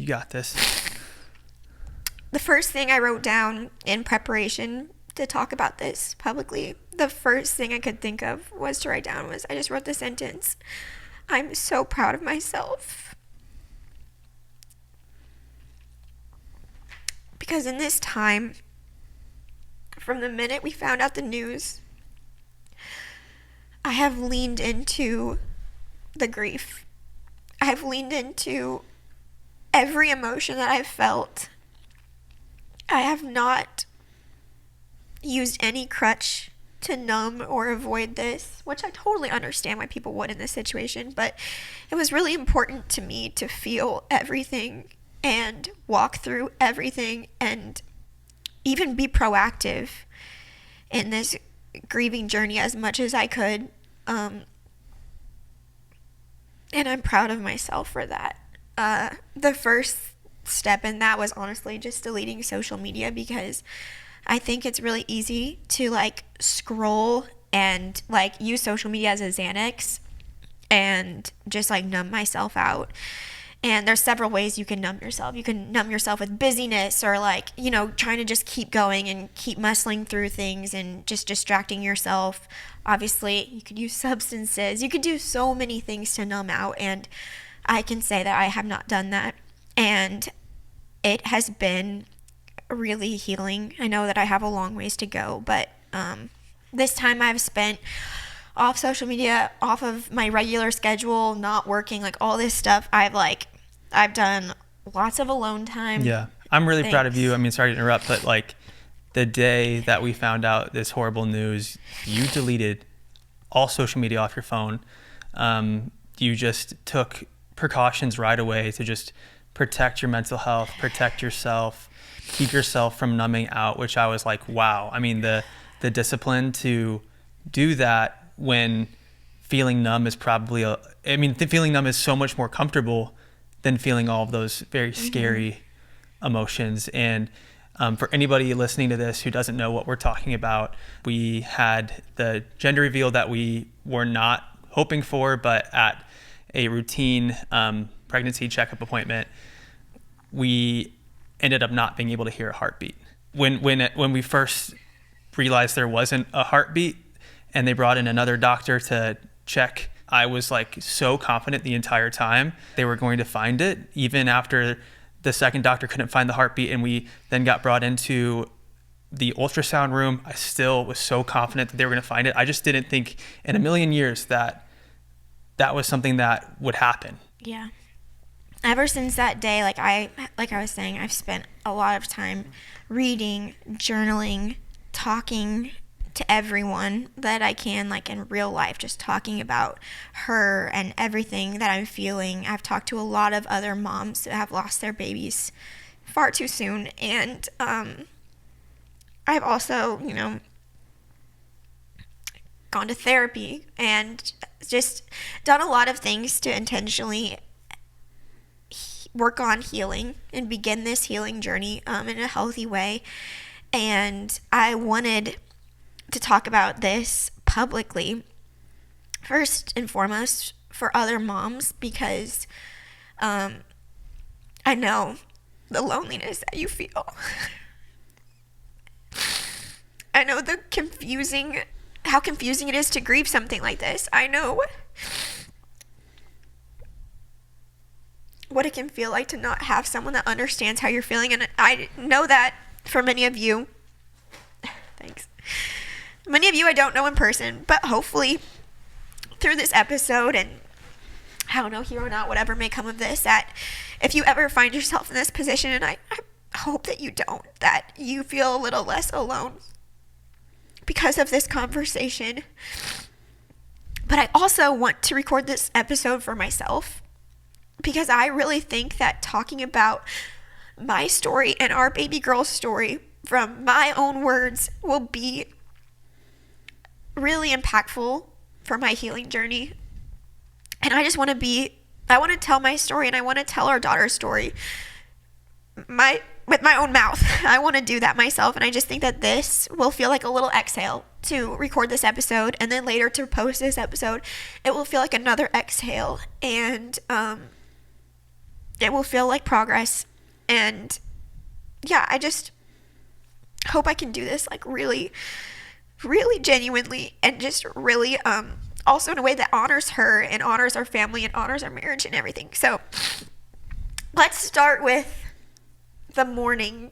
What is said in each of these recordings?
You got this. The first thing I wrote down in preparation to talk about this publicly, the first thing I could think of was to write down was, I just wrote the sentence, I'm so proud of myself. Because in this time, from the minute we found out the news, I have leaned into the grief. I have leaned into every emotion that I've felt. I have not used any crutch to numb or avoid this, which I totally understand why people would in this situation, but it was really important to me to feel everything and walk through everything and even be proactive in this grieving journey as much as I could. And I'm proud of myself for that. The first step in that was honestly just deleting social media, because I think it's really easy to like scroll and like use social media as a Xanax and just like numb myself out. And there's several ways you can numb yourself. You can numb yourself with busyness, or like, you know, trying to just keep going and keep muscling through things and just distracting yourself. Obviously, you could use substances. You could do so many things to numb out. And I can say that I have not done that. And it has been really healing. I know that I have a long ways to go, but this time I've spent off social media, off of my regular schedule, not working, like all this stuff. I've done lots of alone time. Yeah. I'm really proud of you. I mean, sorry to interrupt, but like the day that we found out this horrible news, you deleted all social media off your phone. You just took precautions right away to just protect your mental health, protect yourself, keep yourself from numbing out, which I was like, wow. I mean, the discipline to do that when feeling numb is probably feeling numb is so much more comfortable than feeling all of those very scary emotions. And for anybody listening to this who doesn't know what we're talking about, we had the gender reveal that we were not hoping for, but at a routine pregnancy checkup appointment, we ended up not being able to hear a heartbeat. When we first realized there wasn't a heartbeat and they brought in another doctor to check, I was like so confident the entire time they were going to find it. Even after the second doctor couldn't find the heartbeat and we then got brought into the ultrasound room, I still was so confident that they were going to find it. I just didn't think in a million years that that was something that would happen. Yeah. Ever since that day, like I was saying, I've spent a lot of time reading, journaling, talking to everyone that I can, like in real life, just talking about her and everything that I'm feeling. I've talked to a lot of other moms who have lost their babies far too soon. And I've also, gone to therapy and just done a lot of things to intentionally work on healing and begin this healing journey in a healthy way. And I wanted to talk about this publicly, first and foremost for other moms, because I know the loneliness that you feel. I know how confusing it is to grieve something like this. I know what it can feel like to not have someone that understands how you're feeling. And I know that for many of you, thanks. Many of you I don't know in person, but hopefully through this episode, and I don't know, here or not, whatever may come of this, that if you ever find yourself in this position, and I hope that you don't, that you feel a little less alone because of this conversation. But I also want to record this episode for myself, because I really think that talking about my story and our baby girl's story from my own words will be really impactful for my healing journey. And I want to tell my story, and I want to tell our daughter's story with my own mouth. I want to do that myself, and I just think that this will feel like a little exhale to record this episode, and then later to post this episode, it will feel like another exhale. And it will feel like progress. And yeah, I just hope I can do this like really, really genuinely, and just really also in a way that honors her and honors our family and honors our marriage and everything. So let's start with the morning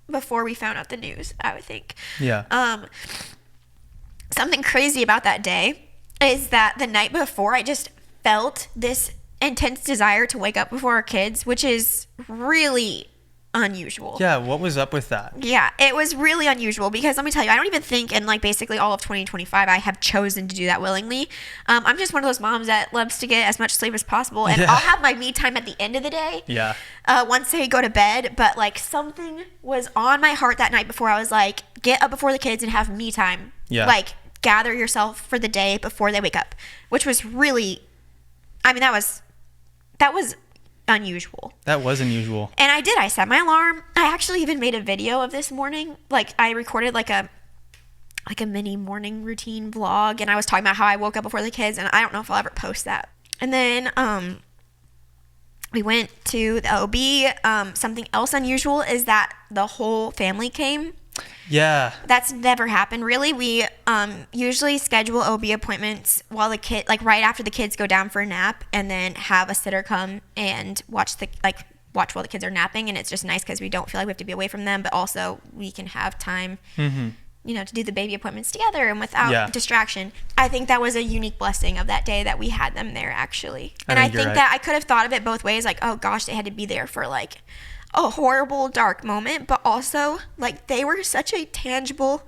before we found out the news, I would think. Yeah. Something crazy about that day is that the night before, I just felt this intense desire to wake up before our kids, which is really unusual. Yeah, what was up with that? Yeah, it was really unusual because let me tell you, I don't even think in like basically all of 2025 I have chosen to do that willingly. I'm just one of those moms that loves to get as much sleep as possible, and I'll have my me time at the end of the day. Yeah. Once they go to bed, but like something was on my heart that night before. I was like, get up before the kids and have me time. Yeah. Like gather yourself for the day before they wake up, which was really, I mean, that was unusual. That was unusual. And I set my alarm. I actually even made a video of this morning. Like I recorded like a mini morning routine vlog, and I was talking about how I woke up before the kids, and I don't know if I'll ever post that. And then we went to the OB. Something else unusual is that the whole family came. Yeah. That's never happened, really. We usually schedule OB appointments while the kid, like right after the kids go down for a nap, and then have a sitter come and watch while the kids are napping. And it's just nice because we don't feel like we have to be away from them, but also we can have time, to do the baby appointments together and without distraction. I think that was a unique blessing of that day that we had them there, actually. And I think that I could have thought of it both ways, like, oh gosh, they had to be there for like a horrible dark moment, but also like they were such a tangible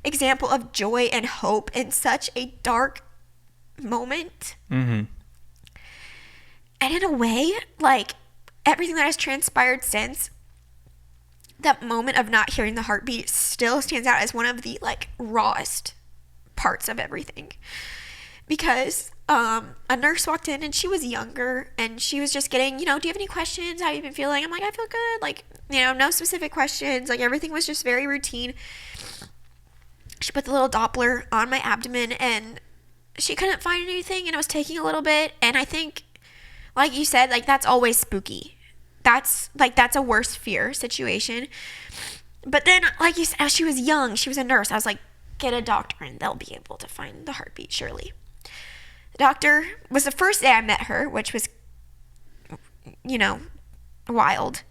example of joy and hope in such a dark moment. And in a way, like everything that has transpired since that moment of not hearing the heartbeat still stands out as one of the like rawest parts of everything, because a nurse walked in and she was younger and she was just getting, do you have any questions? How have you been feeling? I'm like, I feel good. Like, no specific questions. Like everything was just very routine. She put the little Doppler on my abdomen and she couldn't find anything, and it was taking a little bit. And I think, like you said, like that's always spooky. That's a worse fear situation. But then, like you said, she was young. She was a nurse. I was like, get a doctor and they'll be able to find the heartbeat, surely. The doctor was the first day I met her, which was, wild.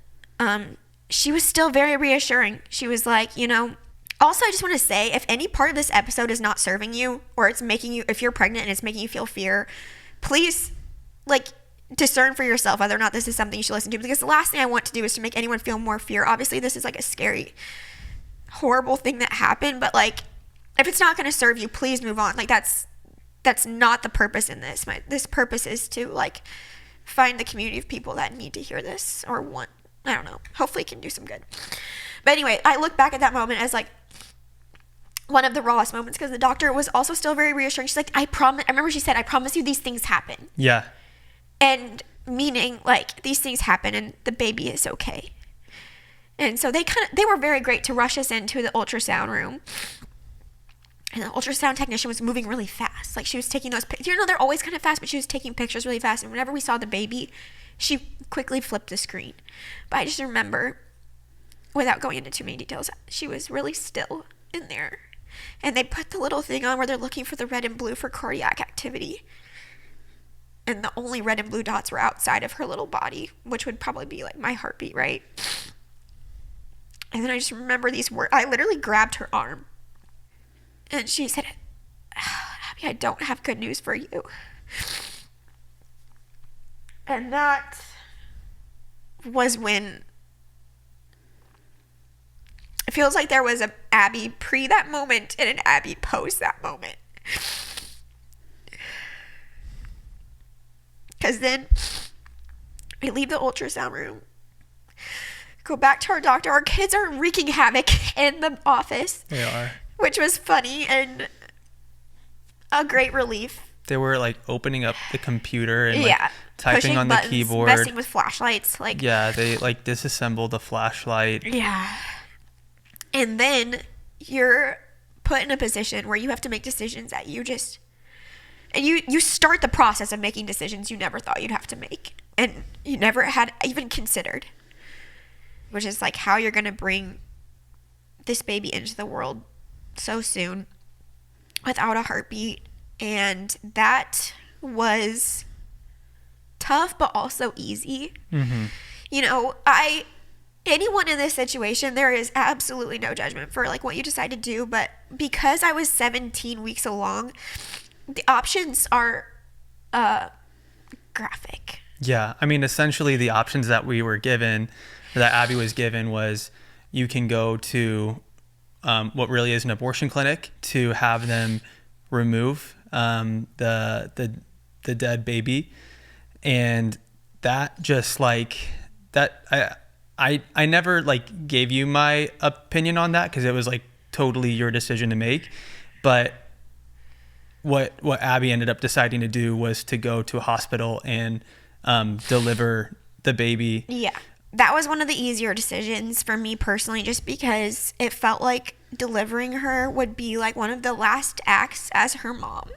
She was still very reassuring. She was like, also, I just want to say, if any part of this episode is not serving you, or it's making you, if you're pregnant and it's making you feel fear, please, discern for yourself whether or not this is something you should listen to, because the last thing I want to do is to make anyone feel more fear. Obviously, this is a scary, horrible thing that happened, but if it's not going to serve you, please move on. That's not the purpose in this. This purpose is to find the community of people that need to hear this, or want, I don't know, hopefully it can do some good. But anyway, I look back at that moment as one of the rawest moments, because the doctor was also still very reassuring. She's like, I remember she said, I promise you these things happen. Yeah. And meaning these things happen and the baby is okay. And so they were very great to rush us into the ultrasound room. And the ultrasound technician was moving really fast. She was taking those pictures. They're always kind of fast, but she was taking pictures really fast. And whenever we saw the baby, she quickly flipped the screen. But I just remember, without going into too many details, she was really still in there. And they put the little thing on where they're looking for the red and blue for cardiac activity. And the only red and blue dots were outside of her little body, which would probably be my heartbeat, right? And then I just remember these words. I literally grabbed her arm. And she said, Abby, I don't have good news for you. And that was when it feels like there was an Abby pre that moment and an Abby post that moment. Because then we leave the ultrasound room, go back to our doctor. Our kids are wreaking havoc in the office. They are. Which was funny and a great relief. They were opening up the computer and typing on buttons, the keyboard. Messing with flashlights. Yeah, they disassembled the flashlight. Yeah. And then you're put in a position where you have to make decisions that you just And you start the process of making decisions you never thought you'd have to make, and you never had even considered, which is like how you're going to bring this baby into the world so soon without a heartbeat. And that was tough, but also easy. Mm-hmm. You know, anyone in this situation, there is absolutely no judgment for like what you decide to do, but because I was 17 weeks along, the options are graphic. Yeah. I mean, essentially the options that we were given, that Abby was given, was you can go to what really is an abortion clinic to have them remove the dead baby. And that just like that, I never like gave you my opinion on that because it was like totally your decision to make. But what Abby ended up deciding to do was to go to a hospital and deliver the baby. Yeah. That was one of the easier decisions for me personally, just because it felt like delivering her would be like one of the last acts as her mom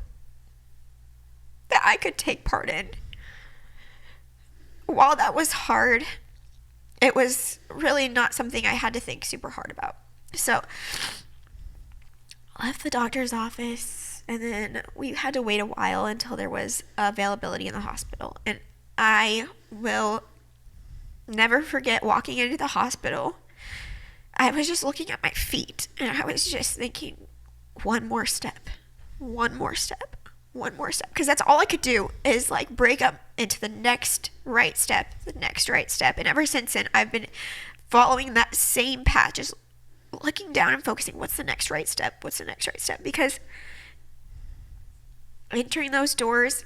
that I could take part in. While that was hard, it was really not something I had to think super hard about. So I left the doctor's office, and then we had to wait a while until there was availability in the hospital. And I will never forget walking into the hospital. I was just looking at my feet, and I was just thinking, one more step, one more step, one more step. Because that's all I could do is like break up into the next right step, the next right step. And ever since then, I've been following that same path, just looking down and focusing, what's the next right step? What's the next right step? Because entering those doors,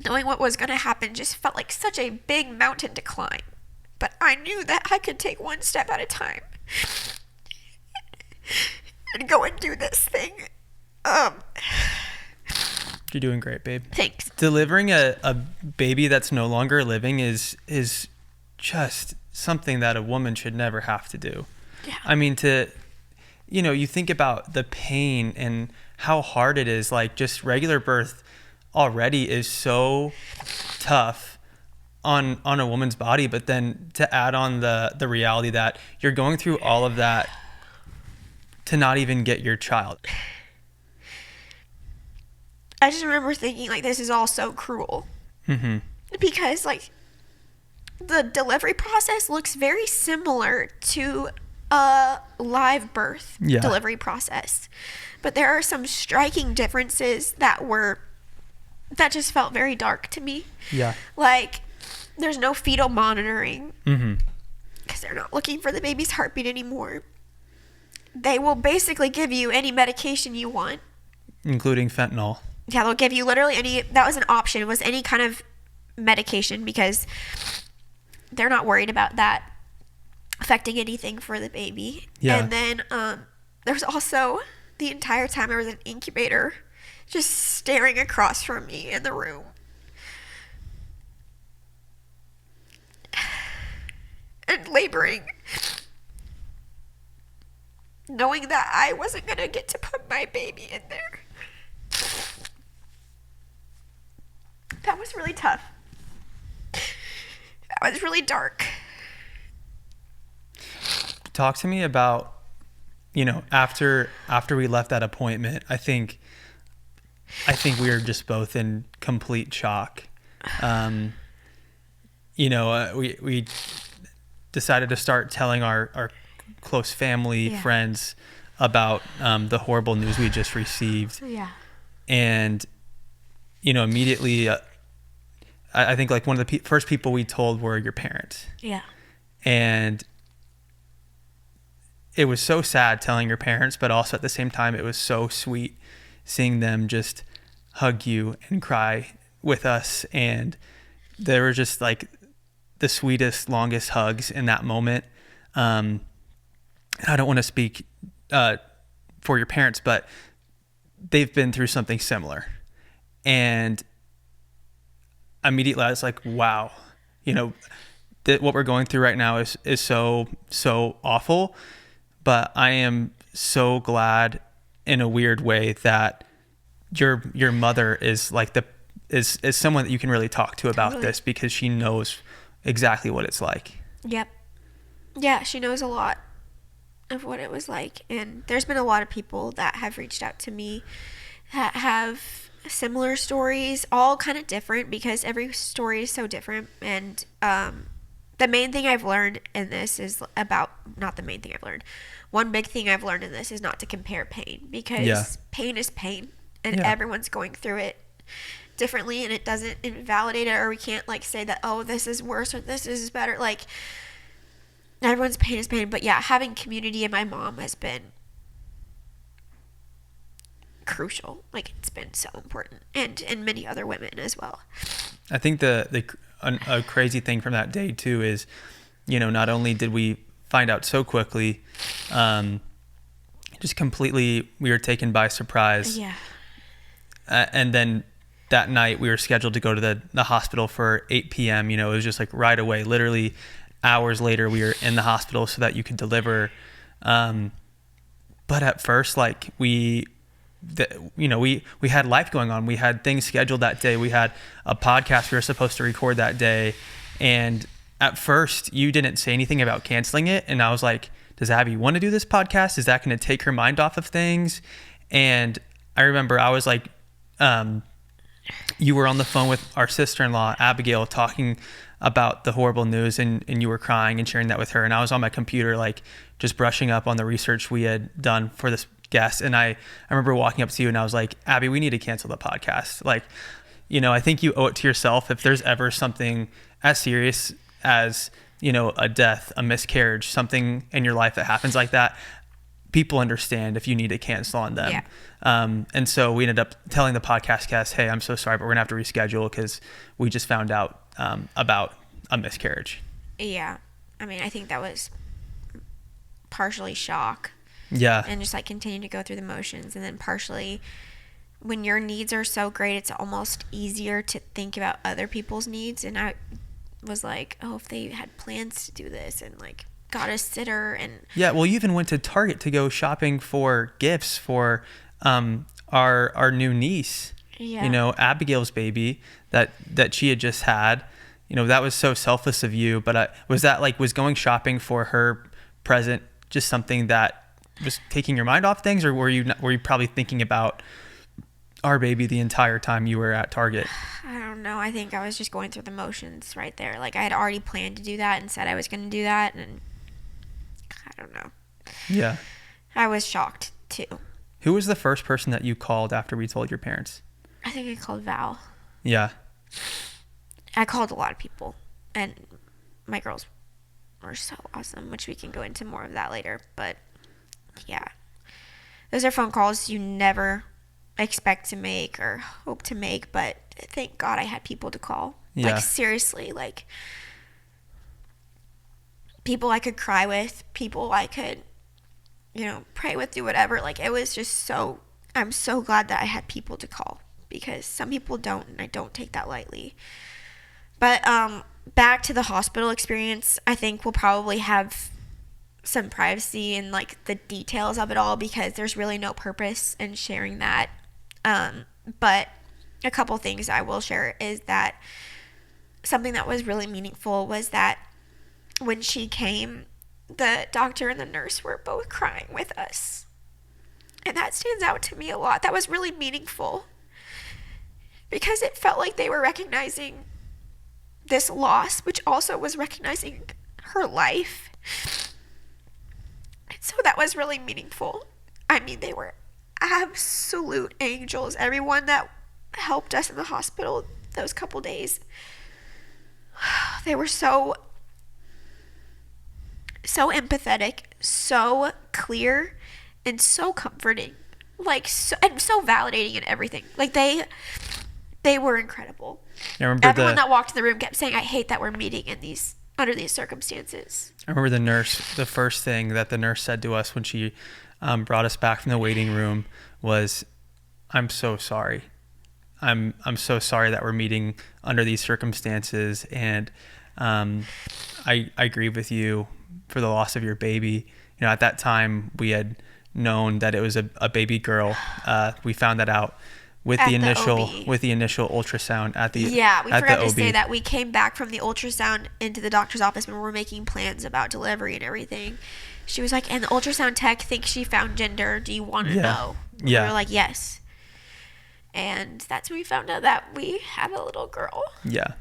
knowing what was going to happen, just felt like such a big mountain to climb. But I knew that I could take one step at a time and go and do this thing. You're doing great, babe. Thanks. Delivering a baby that's no longer living is just something that a woman should never have to do. Yeah. I mean, you think about the pain and how hard it is. Like, just regular birth already is so tough on a woman's body, but then to add on the reality that you're going through all of that to not even get your child. I just remember thinking, like, this is all so cruel. Mm-hmm. Because, like, the delivery process looks very similar to a live birth delivery process. But there are some striking differences that just felt very dark to me. Yeah. Like, there's no fetal monitoring. Mm-hmm. Because they're not looking for the baby's heartbeat anymore. They will basically give you any medication you want. Including fentanyl. Yeah, they'll give you literally that was an option, was any kind of medication, because they're not worried about that affecting anything for the baby. Yeah. And then there's also, the entire time there was an incubator just staring across from me in the room. And laboring. Knowing that I wasn't going to get to put my baby in there. That was really tough. That was really dark. Talk to me about, after we left that appointment, I think we were just both in complete shock. We decided to start telling our close family, friends about the horrible news we just received. Yeah. And, immediately, I think like one of the first people we told were your parents. Yeah. And it was so sad telling your parents, but also at the same time, it was so sweet seeing them just hug you and cry with us. And they were just like the sweetest, longest hugs in that moment. I don't want to speak for your parents, but they've been through something similar. And immediately I was like, wow, what we're going through right now is so awful. But I am so glad in a weird way that your mother is like is someone that you can really talk to about Totally. this, because she knows exactly what it's like. Yep. Yeah, she knows a lot of what it was like. And there's been a lot of people that have reached out to me that have similar stories, all kind of different because every story is so different. And the main thing I've learned in this is about, not the main thing I've learned, one big thing I've learned in this is not to compare pain, because pain is pain, and everyone's going through it differently, and it doesn't invalidate it, or we can't like say that, oh, this is worse or this is better. Like, everyone's pain is pain. But yeah, having community and my mom has been crucial. Like, it's been so important, and many other women as well. I think a crazy thing from that day too is, not only did we find out so quickly, just completely, we were taken by surprise. Yeah. And then that night we were scheduled to go to the hospital for 8 p.m. It was just like right away, literally hours later, we were in the hospital so that you could deliver. But at first, like we had life going on. We had things scheduled that day. We had a podcast we were supposed to record that day. And at first you didn't say anything about canceling it. And I was like, does Abby want to do this podcast? Is that going to take her mind off of things? And I remember I was like, you were on the phone with our sister-in-law, Abigail, talking about the horrible news, and you were crying and sharing that with her. And I was on my computer, like just brushing up on the research we had done for this guest. And I remember walking up to you and I was like, Abby, we need to cancel the podcast. Like, I think you owe it to yourself. If there's ever something as serious as, a death, a miscarriage, something in your life that happens like that, people understand if you need to cancel on them. Yeah. And so we ended up telling the podcast guest, hey, I'm so sorry, but we're gonna have to reschedule because we just found out about a miscarriage. Yeah. I mean, I think that was partially shock. Yeah. And just like continue to go through the motions. And then partially, when your needs are so great, it's almost easier to think about other people's needs. And I was like, oh, if they had plans to do this, and like got a sitter. And yeah, well, you even went to Target to go shopping for gifts for our new niece. Yeah. Abigail's baby that she had just had. That was so selfless of you. But was going shopping for her present just something that was taking your mind off things, or were you probably thinking about our baby the entire time you were at Target? I don't know. I think I was just going through the motions right there. Like, I had already planned to do that and said I was going to do that, and I don't know. Yeah. I was shocked too. Who was the first person that you called after we told your parents? I think I called Val. Yeah. I called a lot of people, and my girls were so awesome, which we can go into more of that later. But yeah, those are phone calls you never expect to make or hope to make, but thank God I had people to call. Yeah. Like, seriously, like people I could cry with, people I could, pray with, do whatever. Like, it was just I'm so glad that I had people to call, because some people don't, and I don't take that lightly. But back to the hospital experience, I think we'll probably have some privacy in like the details of it all, because there's really no purpose in sharing that. But a couple things I will share is that something that was really meaningful was that when she came, the doctor and the nurse were both crying with us. And that stands out to me a lot. That was really meaningful, because it felt like they were recognizing this loss, which also was recognizing her life. And so that was really meaningful. I mean, they were absolute angels. Everyone that helped us in the hospital those couple days, they were so empathetic, so clear, and so comforting, like, and so validating in everything. Like, they were incredible. I remember everyone that walked in the room kept saying, I hate that we're meeting under these circumstances. I remember the first thing that the nurse said to us when she brought us back from the waiting room was, I'm so sorry. I'm so sorry that we're meeting under these circumstances. And I grieve with you for the loss of your baby. At that time we had known that it was a baby girl. We found that out with At the the initial OB. with the initial ultrasound at the Yeah, we at forgot the to OB. say that we came back from the ultrasound into the doctor's office when we were making plans about delivery and everything. She was like, and the ultrasound tech thinks she found gender. Do you want to Yeah. know? And Yeah. we were like, yes. And that's when we found out that we have a little girl. Yeah.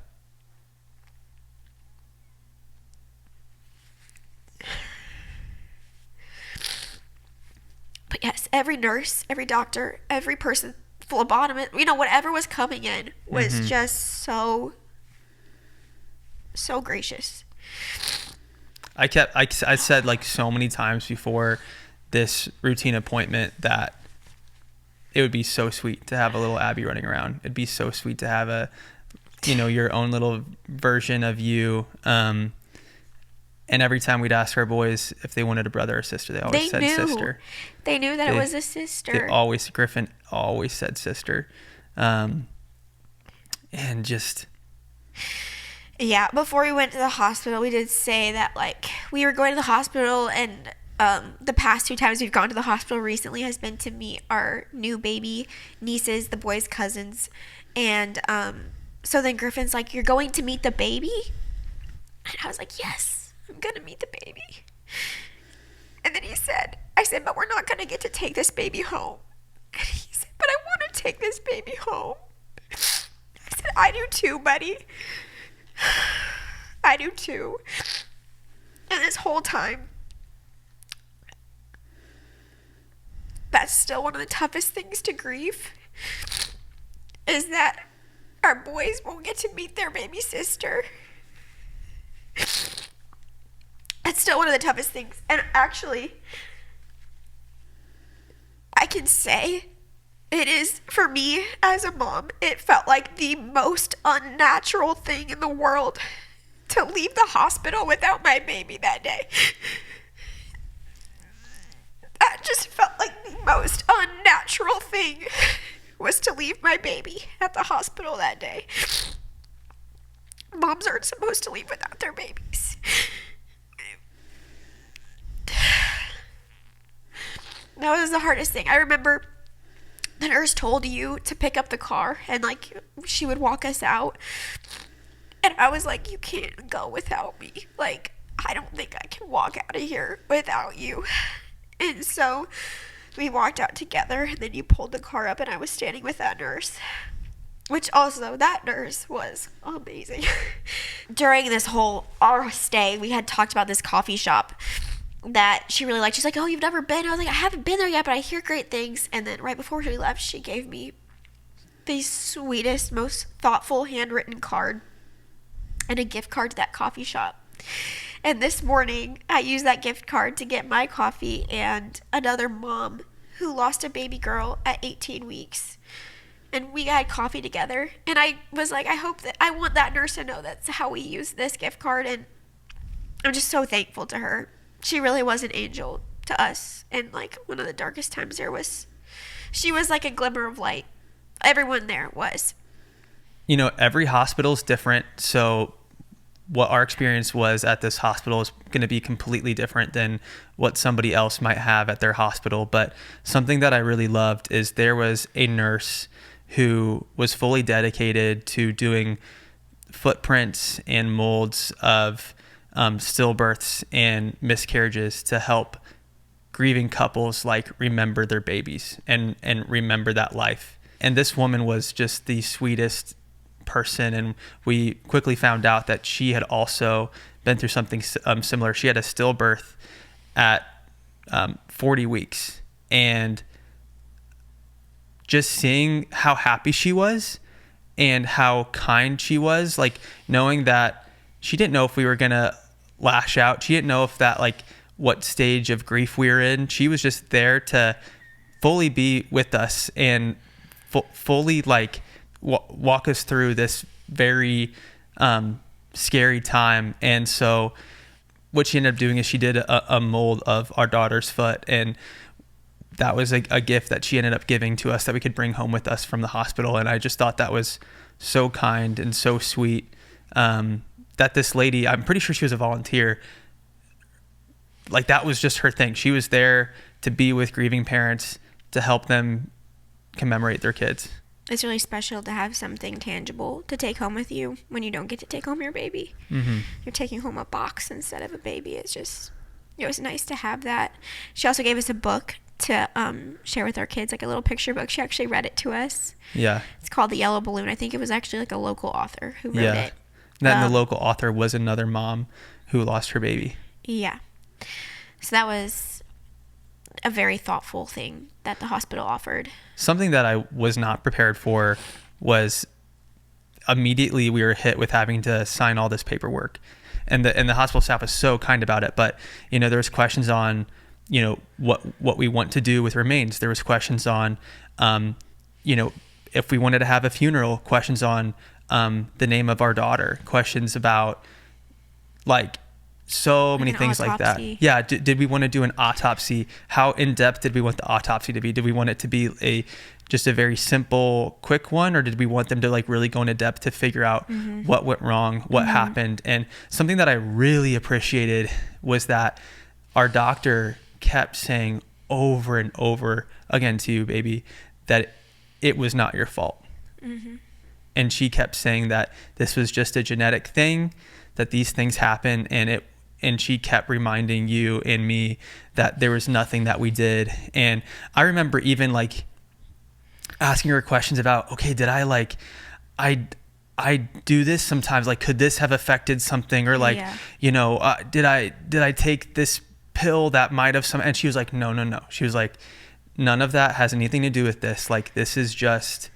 But yes, every nurse, every doctor, every person, phlebotomist, whatever was coming in was just so gracious. I said like so many times before this routine appointment that it would be so sweet to have a little Abby running around. It'd be so sweet to have your own little version of you. And every time we'd ask our boys if they wanted a brother or sister, they always said sister. They knew that it was a sister. Griffin always said sister. And just... Yeah, before we went to the hospital, we did say that, like, we were going to the hospital, and the past 2 times we've gone to the hospital recently has been to meet our new baby nieces, the boys' cousins. And so then Griffin's like, you're going to meet the baby? And I was like, yes. I'm going to meet the baby. And then I said, but we're not going to get to take this baby home. And he said, but I want to take this baby home. I said, I do too, buddy. I do too. And this whole time, that's still one of the toughest things to grieve, is that our boys won't get to meet their baby sister. It's still one of the toughest things. And actually, I can say it is, for me as a mom, it felt like the most unnatural thing in the world to leave the hospital without my baby that day. That just felt like the most unnatural thing, was to leave my baby at the hospital that day. Moms aren't supposed to leave without their babies. That was the hardest thing. I remember the nurse told you to pick up the car, and like she would walk us out, and I was like, you can't go without me. Like, I don't think I can walk out of here without you. And so we walked out together, and then you pulled the car up, and I was standing with that nurse, which also, that nurse was amazing. During this whole our stay, we had talked about this coffee shop that she really liked. She's like, oh, you've never been? I was like, I haven't been there yet, but I hear great things. And then right before she left, she gave me the sweetest, most thoughtful handwritten card and a gift card to that coffee shop. And this morning, I used that gift card to get my coffee and another mom who lost a baby girl at 18 weeks. And we had coffee together. And I was like, I want that nurse to know that's how we use this gift card. And I'm just so thankful to her. She really was an angel to us. And like one of the darkest times she was like a glimmer of light. Everyone there was. Every hospital is different. So what our experience was at this hospital is going to be completely different than what somebody else might have at their hospital. But something that I really loved is there was a nurse who was fully dedicated to doing footprints and molds of stillbirths and miscarriages to help grieving couples like remember their babies and remember that life. And this woman was just the sweetest person, and we quickly found out that she had also been through something similar. She had a stillbirth at 40 weeks, and just seeing how happy she was and how kind she was, like knowing that she didn't know if we were going to lash out. She didn't know if that, like, what stage of grief we were in. She was just there to fully be with us and fully, like, walk us through this very scary time. And so what she ended up doing is she did a mold of our daughter's foot, and that was a gift that she ended up giving to us that we could bring home with us from the hospital. And I just thought that was so kind and so sweet. That this lady, I'm pretty sure she was a volunteer, like that was just her thing. She was there to be with grieving parents, to help them commemorate their kids. it's really special to have something tangible to take home with you when you don't get to take home your baby. Mm-hmm. You're taking home a box instead of a baby. It's just, it was nice to have that. She also gave us a book to share with our kids, like a little picture book. She actually read it to us. Yeah. It's called The Yellow Balloon. I think it was actually like a local author who wrote it. And the local author was another mom who lost her baby. Yeah. So that was a very thoughtful thing that the hospital offered. Something that I was not prepared for was immediately we were hit with having to sign all this paperwork. And the hospital staff was so kind about it. But, you know, there was questions on, you know, what we want to do with remains. There was questions on, you know, if we wanted to have a funeral, questions on the name of our daughter, questions about like so many things like that. Yeah. Did we want to do an autopsy? How in depth did we want the autopsy to be? Did we want it to be just a very simple, quick one, or did we want them to like really go into depth to figure out what went wrong, what happened? And something that I really appreciated was that our doctor kept saying over and over again to you, baby, that it was not your fault. And she kept saying that this was just a genetic thing, that these things happen, and she kept reminding you and me that there was nothing that we did. And I remember even like asking her questions about, okay, did I like, I do this sometimes, like, could this have affected something? Or like, you know, did I take this pill that might have some, and she was like, no. She was like, none of that has anything to do with this. Like, this is just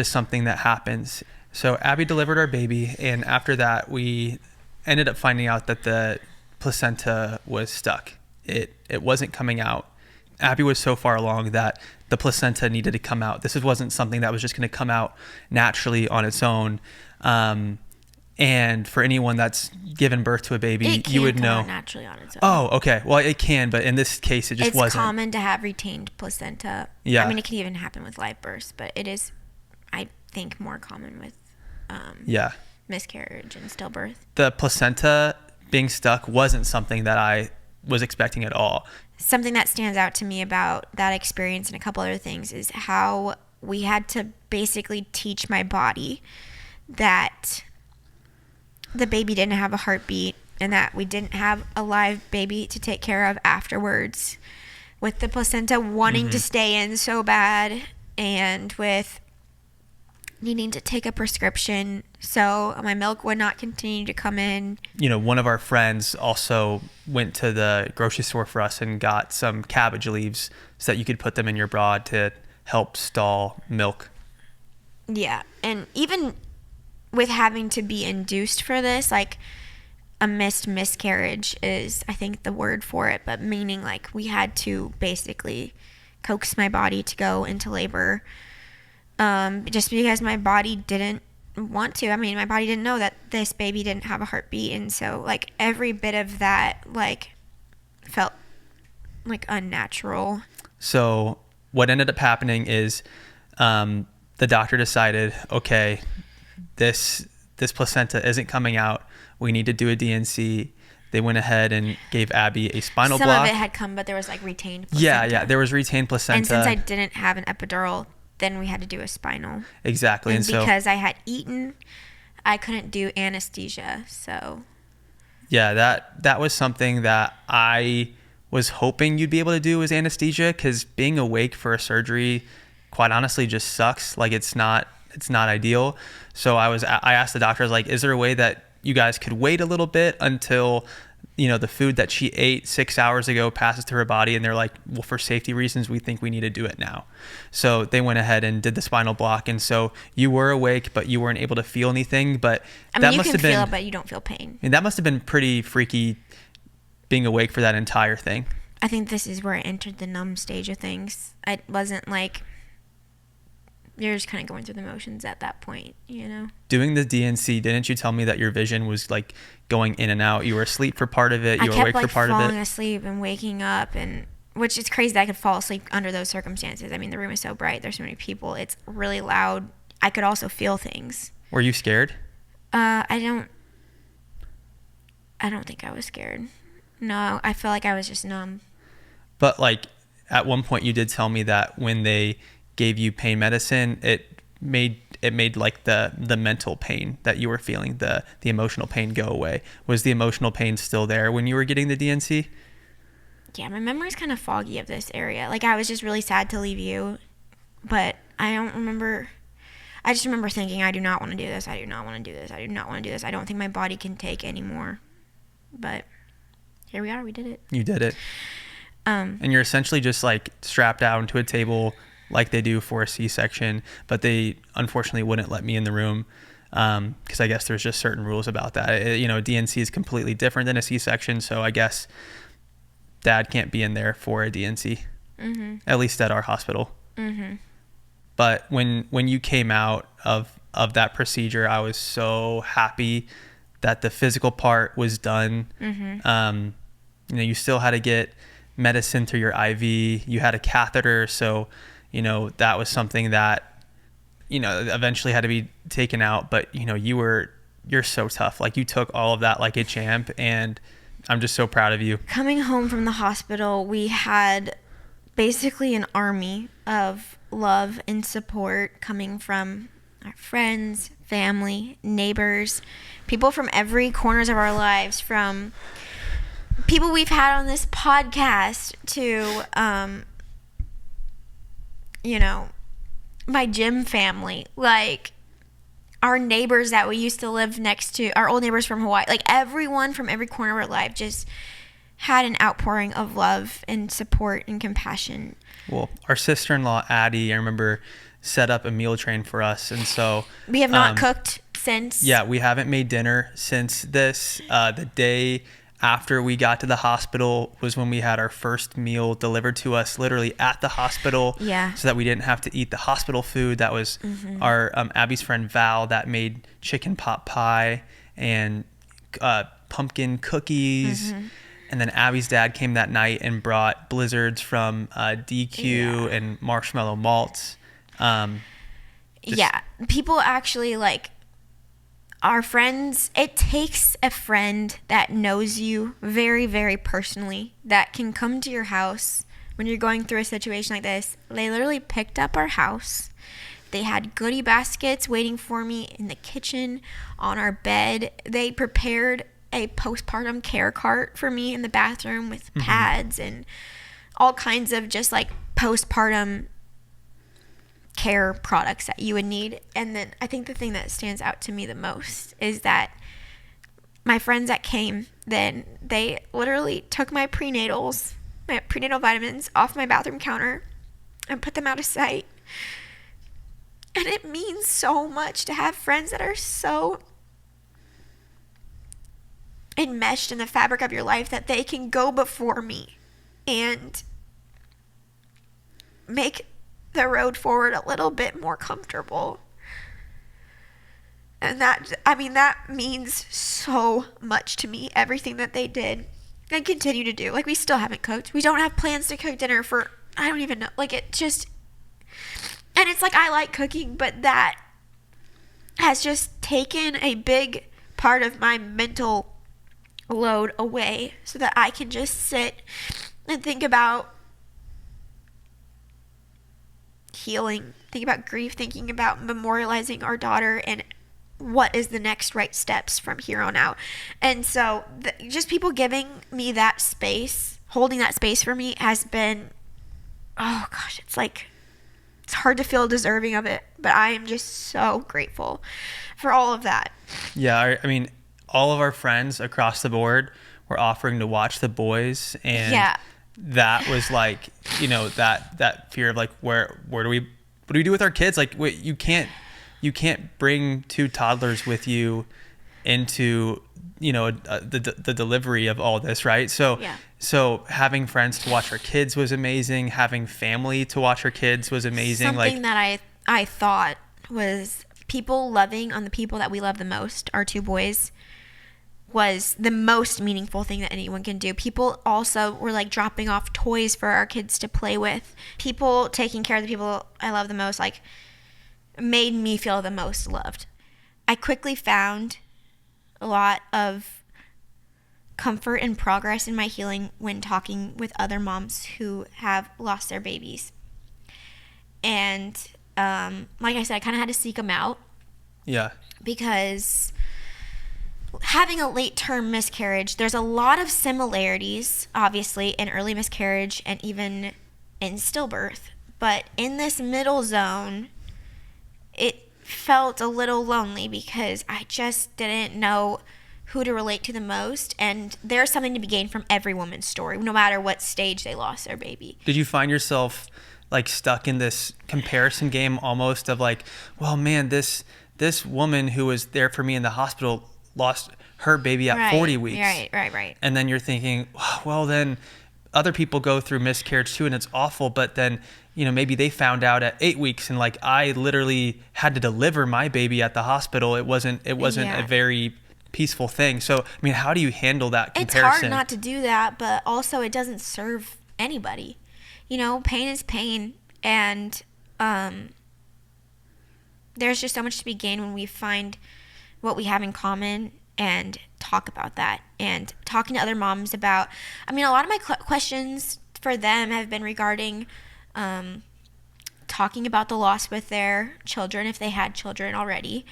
something that happens. So Abby delivered our baby. And after that, we ended up finding out that the placenta was stuck. It wasn't coming out. Abby was so far along that the placenta needed to come out. This wasn't something that was just going to come out naturally on its own. And for anyone that's given birth to a baby, you would know. It can naturally on its own. Oh, okay. Well, it can, but in this case, it just wasn't. It's common to have retained placenta. Yeah. I mean, it can even happen with live births, but it is, I think, more common with miscarriage and stillbirth. The placenta being stuck wasn't something that I was expecting at all. Something that stands out to me about that experience and a couple other things is how we had to basically teach my body that the baby didn't have a heartbeat and that we didn't have a live baby to take care of afterwards, with the placenta wanting to stay in so bad and with needing to take a prescription so my milk would not continue to come in. You know, one of our friends also went to the grocery store for us and got some cabbage leaves so that you could put them in your bra to help stall milk. Yeah, and even with having to be induced for this, like a miscarriage is, I think, the word for it, but meaning like we had to basically coax my body to go into labor. Just because my body didn't want to. I mean, my body didn't know that this baby didn't have a heartbeat. And so, like, every bit of that, like, felt, like, unnatural. So what ended up happening is the doctor decided, okay, this placenta isn't coming out. We need to do a DNC. They went ahead and gave Abby a spinal block. Some of it had come, but there was, like, retained placenta. Yeah, there was retained placenta. And since I didn't have an epidural, then we had to do a spinal. Exactly. And because I had eaten, I couldn't do anesthesia. So yeah, that was something that I was hoping you'd be able to do, was anesthesia, because being awake for a surgery, quite honestly, just sucks. Like, it's not ideal. So I asked the doctor, I was like, is there a way that you guys could wait a little bit until, you know, the food that she ate 6 hours ago passes through her body? And they're like, well, for safety reasons, we think we need to do it now. So they went ahead and did the spinal block. And so you were awake, but you weren't able to feel anything. But I mean, you can feel it, but you don't feel pain. And that must have been pretty freaky, being awake for that entire thing. I think this is where I entered the numb stage of things. It wasn't like, you're just kind of going through the motions at that point, you know? Doing the DNC, didn't you tell me that your vision was like going in and out? You were asleep for part of it. You were awake for part of it. I kept falling asleep and waking up, and which is crazy that I could fall asleep under those circumstances. I mean, the room is so bright. There's so many people. It's really loud. I could also feel things. Were you scared? I don't think I was scared. No, I feel like I was just numb. But like at one point you did tell me that when they gave you pain medicine, it made like the mental pain that you were feeling, the emotional pain go away. Was the emotional pain still there when you were getting the DNC? Yeah, my memory's kind of foggy of this area. Like, I was just really sad to leave you, but I don't remember. I just remember thinking, I do not want to do this. I do not want to do this. I do not want to do this. I don't think my body can take anymore. But here we are. We did it. You did it. And you're essentially just like strapped down to a table like they do for a C-section, but they unfortunately wouldn't let me in the room because I guess there's just certain rules about that. DNC is completely different than a C-section, so I guess Dad can't be in there for a DNC, at least at our hospital. But when you came out of that procedure, I was so happy that the physical part was done. You still had to get medicine through your IV. You had a catheter, so that was something that eventually had to be taken out. But you're so tough. Like, you took all of that like a champ, and I'm just so proud of you. Coming home from the hospital, we had basically an army of love and support coming from our friends, family, neighbors, people from every corners of our lives, from people we've had on this podcast to my gym family, like our neighbors that we used to live next to, our old neighbors from Hawaii. Like, everyone from every corner of our life just had an outpouring of love and support and compassion. Well, our sister-in-law, Addie, I remember, set up a meal train for us. And so we have not cooked since. Yeah, we haven't made dinner since this. The day after we got to the hospital was when we had our first meal delivered to us literally at the hospital. Yeah. So that we didn't have to eat the hospital food. That was our Abby's friend Val that made chicken pot pie and pumpkin cookies. And then Abby's dad came that night and brought blizzards from DQ and marshmallow malts. People actually, like, our friends, it takes a friend that knows you very, very personally that can come to your house when you're going through a situation like this. They literally picked up our house. They had goodie baskets waiting for me in the kitchen, on our bed. They prepared a postpartum care cart for me in the bathroom with pads and all kinds of just like postpartum care products that you would need. And then I think the thing that stands out to me the most is that my friends that came, then they literally took my prenatal vitamins off my bathroom counter and put them out of sight. And it means so much to have friends that are so enmeshed in the fabric of your life that they can go before me and make the road forward a little bit more comfortable. And that means so much to me, everything that they did and continue to do. Like, we still haven't cooked. We don't have plans to cook dinner for, I don't even know. Like, it just, and it's like, I like cooking, but that has just taken a big part of my mental load away so that I can just sit and think about healing, think about grief, thinking about memorializing our daughter and what is the next right steps from here on out. And so just people giving me that space, holding that space for me has been, oh gosh, it's like, it's hard to feel deserving of it, but I am just so grateful for all of that. Yeah, I mean, all of our friends across the board were offering to watch the boys, and that was like, that fear of like, what do we do with our kids? Like, you can't bring two toddlers with you into the delivery of all this, right? So having friends to watch our kids was amazing. Having family to watch our kids was amazing. Something that I thought was people loving on the people that we love the most, our two boys, was the most meaningful thing that anyone can do. People also were like dropping off toys for our kids to play with. People taking care of the people I love the most, like, made me feel the most loved. I quickly found a lot of comfort and progress in my healing when talking with other moms who have lost their babies. And like I said, I kind of had to seek them out. Yeah. Because having a late-term miscarriage, there's a lot of similarities, obviously, in early miscarriage and even in stillbirth. But in this middle zone, it felt a little lonely because I just didn't know who to relate to the most. And there's something to be gained from every woman's story, no matter what stage they lost their baby. Did you find yourself like stuck in this comparison game almost of like, well, man, this woman who was there for me in the hospital lost her baby at 40 weeks. Right. And then you're thinking, well, then other people go through miscarriage too, and it's awful. But then, maybe they found out at 8 weeks, and like I literally had to deliver my baby at the hospital. It wasn't a very peaceful thing. So, I mean, how do you handle that comparison? It's hard not to do that, but also it doesn't serve anybody. Pain is pain, and there's just so much to be gained when we find what we have in common and talk about that. And talking to other moms about, a lot of my questions for them have been regarding talking about the loss with their children, if they had children already,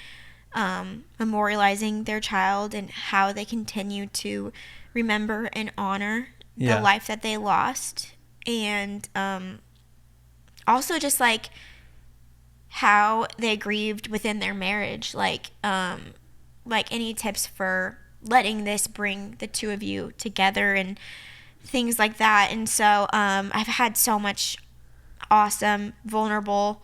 memorializing their child and how they continue to remember and honor the life that they lost. And also just like how they grieved within their marriage, like any tips for letting this bring the two of you together and things like that. And so I've had so much awesome, vulnerable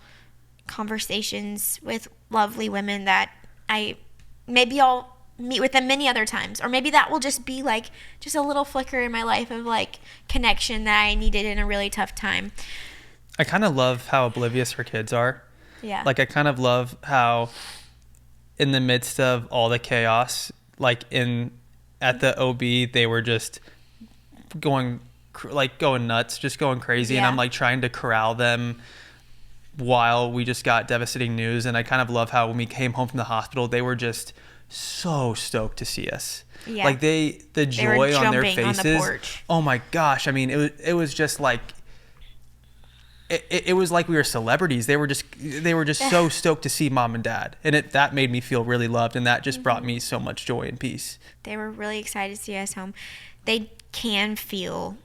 conversations with lovely women that I'll meet with them many other times, or maybe that will just be like just a little flicker in my life of like connection that I needed in a really tough time. I kind of love how oblivious her kids are. Yeah. Like I kind of love how in the midst of all the chaos, like at the OB, they were just going nuts, just going crazy. And I'm like trying to corral them while we just got devastating news. And I kind of love how when we came home from the hospital, they were just so stoked to see us. Yeah. Like the joy on their faces. On the porch. Oh my gosh. I mean, it was just like, it was like we were celebrities. They were just so stoked to see mom and dad. And that made me feel really loved. And that just brought me so much joy and peace. They were really excited to see us home. They can feel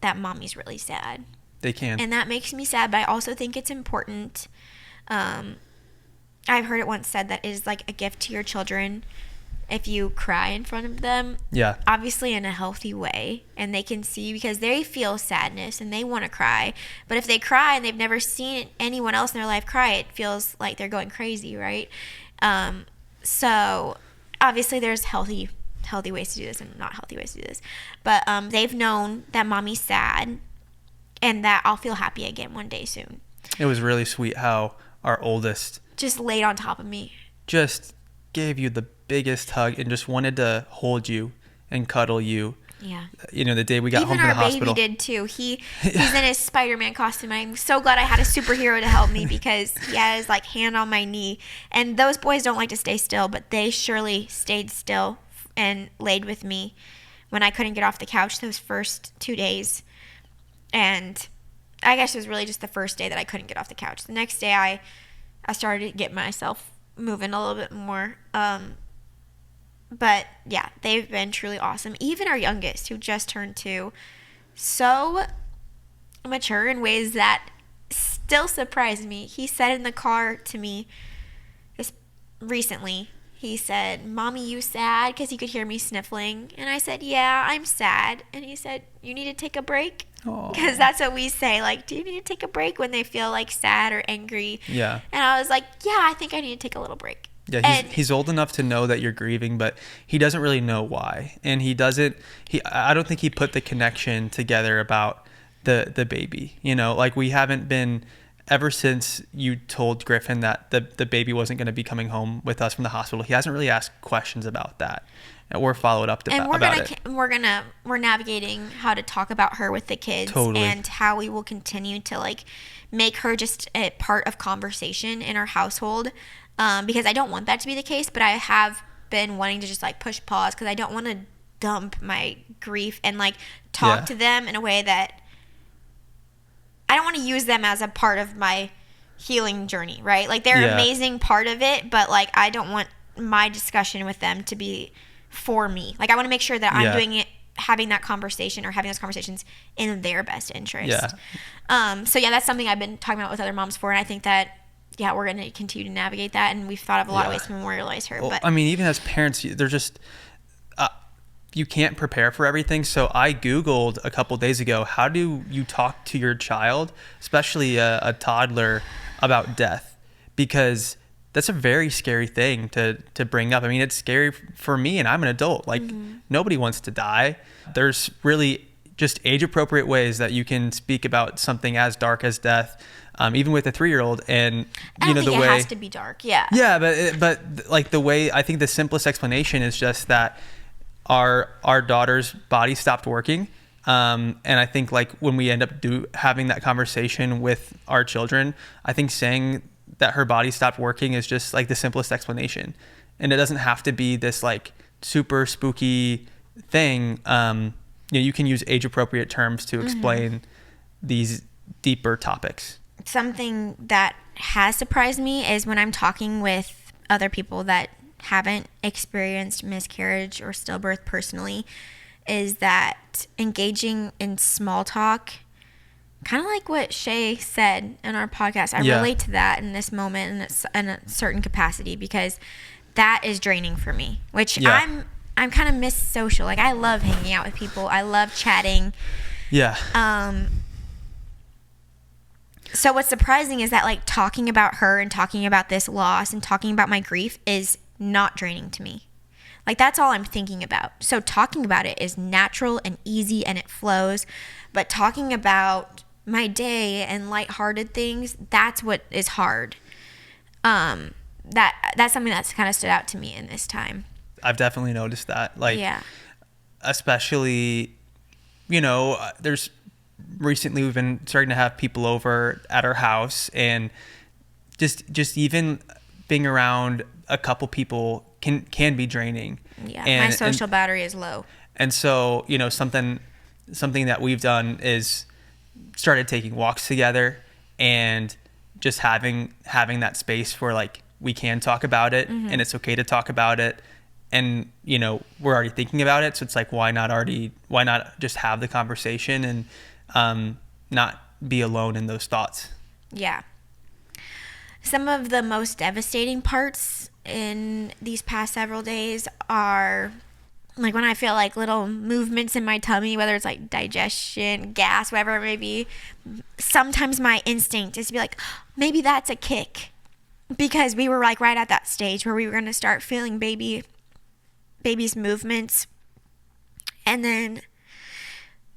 that mommy's really sad. They can. And that makes me sad, but I also think it's important. I've heard it once said that it is like a gift to your children if you cry in front of them. Yeah. Obviously in a healthy way. And they can see, because they feel sadness and they want to cry. But if they cry and they've never seen anyone else in their life cry, it feels like they're going crazy, right? So obviously there's healthy ways to do this and not healthy ways to do this. But they've known that mommy's sad and that I'll feel happy again one day soon. It was really sweet how our oldest just laid on top of me. Just gave you the biggest hug and just wanted to hold you and cuddle you. Yeah. The day we got home from the hospital. Even our baby did too. He's in his Spider-Man costume. I'm so glad I had a superhero to help me because he had his like hand on my knee. And those boys don't like to stay still, but they surely stayed still and laid with me when I couldn't get off the couch those first 2 days. And I guess it was really just the first day that I couldn't get off the couch. The next day I started to get myself moving a little bit more. But yeah, they've been truly awesome. Even our youngest, who just turned 2, so mature in ways that still surprise me. He said in the car to me recently, he said, "Mommy, you sad?" Because he could hear me sniffling. And I said, "Yeah, I'm sad." And he said, "You need to take a break?" Because that's what we say. Like, do you need to take a break when they feel like sad or angry? Yeah. And I was like, yeah, I think I need to take a little break. Yeah, he's old enough to know that you're grieving, but he doesn't really know why. And I don't think he put the connection together about the baby. Like we haven't been, ever since you told Griffin that the baby wasn't going to be coming home with us from the hospital, he hasn't really asked questions about that or followed up about it. We're navigating how to talk about her with the kids. Totally. And how we will continue to like make her just a part of conversation in our household. Because I don't want that to be the case, but I have been wanting to just like push pause because I don't want to dump my grief and like talk to them in a way that I don't want to use them as a part of my healing journey, right? Like they're an amazing part of it, but like I don't want my discussion with them to be for me. Like I want to make sure that I'm doing it, having that conversation or having those conversations in their best interest. So yeah, that's something I've been talking about with other moms for, and I think that we're going to continue to navigate that, and we've thought of a lot of ways to memorialize her. Well, but I mean, even as parents, they're just you can't prepare for everything. So I Googled a couple days ago, how do you talk to your child, especially a toddler, about death? Because that's a very scary thing to bring up. I mean, it's scary for me, and I'm an adult. Like, nobody wants to die. There's really just age-appropriate ways that you can speak about something as dark as death, even with a 3-year-old. And I don't think it has to be dark. Yeah. Yeah, but like the way, I think the simplest explanation is just that our daughter's body stopped working. And I think like when we end up having that conversation with our children, I think saying that her body stopped working is just like the simplest explanation. And it doesn't have to be this like super spooky thing. You can use age appropriate terms to explain these deeper topics. Something that has surprised me is when I'm talking with other people that haven't experienced miscarriage or stillbirth personally, is that engaging in small talk, kind of like what Shay said in our podcast. I relate to that in this moment and it's in a certain capacity, because that is draining for me, which I'm kind of miss social. Like I love hanging out with people. I love chatting. Yeah. So what's surprising is that like talking about her and talking about this loss and talking about my grief is not draining to me. Like that's all I'm thinking about. So talking about it is natural and easy and it flows. But talking about my day and lighthearted things, that's what is hard. That's something that's kind of stood out to me in this time. I've definitely noticed that. Like, especially, there's recently we've been starting to have people over at our house, and just even being around a couple people can be draining. Yeah, and my social battery is low. And so, something that we've done is started taking walks together and just having that space where like we can talk about it and it's okay to talk about it. And, we're already thinking about it. So it's like, why not just have the conversation and not be alone in those thoughts? Yeah. Some of the most devastating parts in these past several days are like when I feel like little movements in my tummy, whether it's like digestion, gas, whatever it may be. Sometimes my instinct is to be like, maybe that's a kick, because we were like right at that stage where we were going to start feeling baby's movements. And then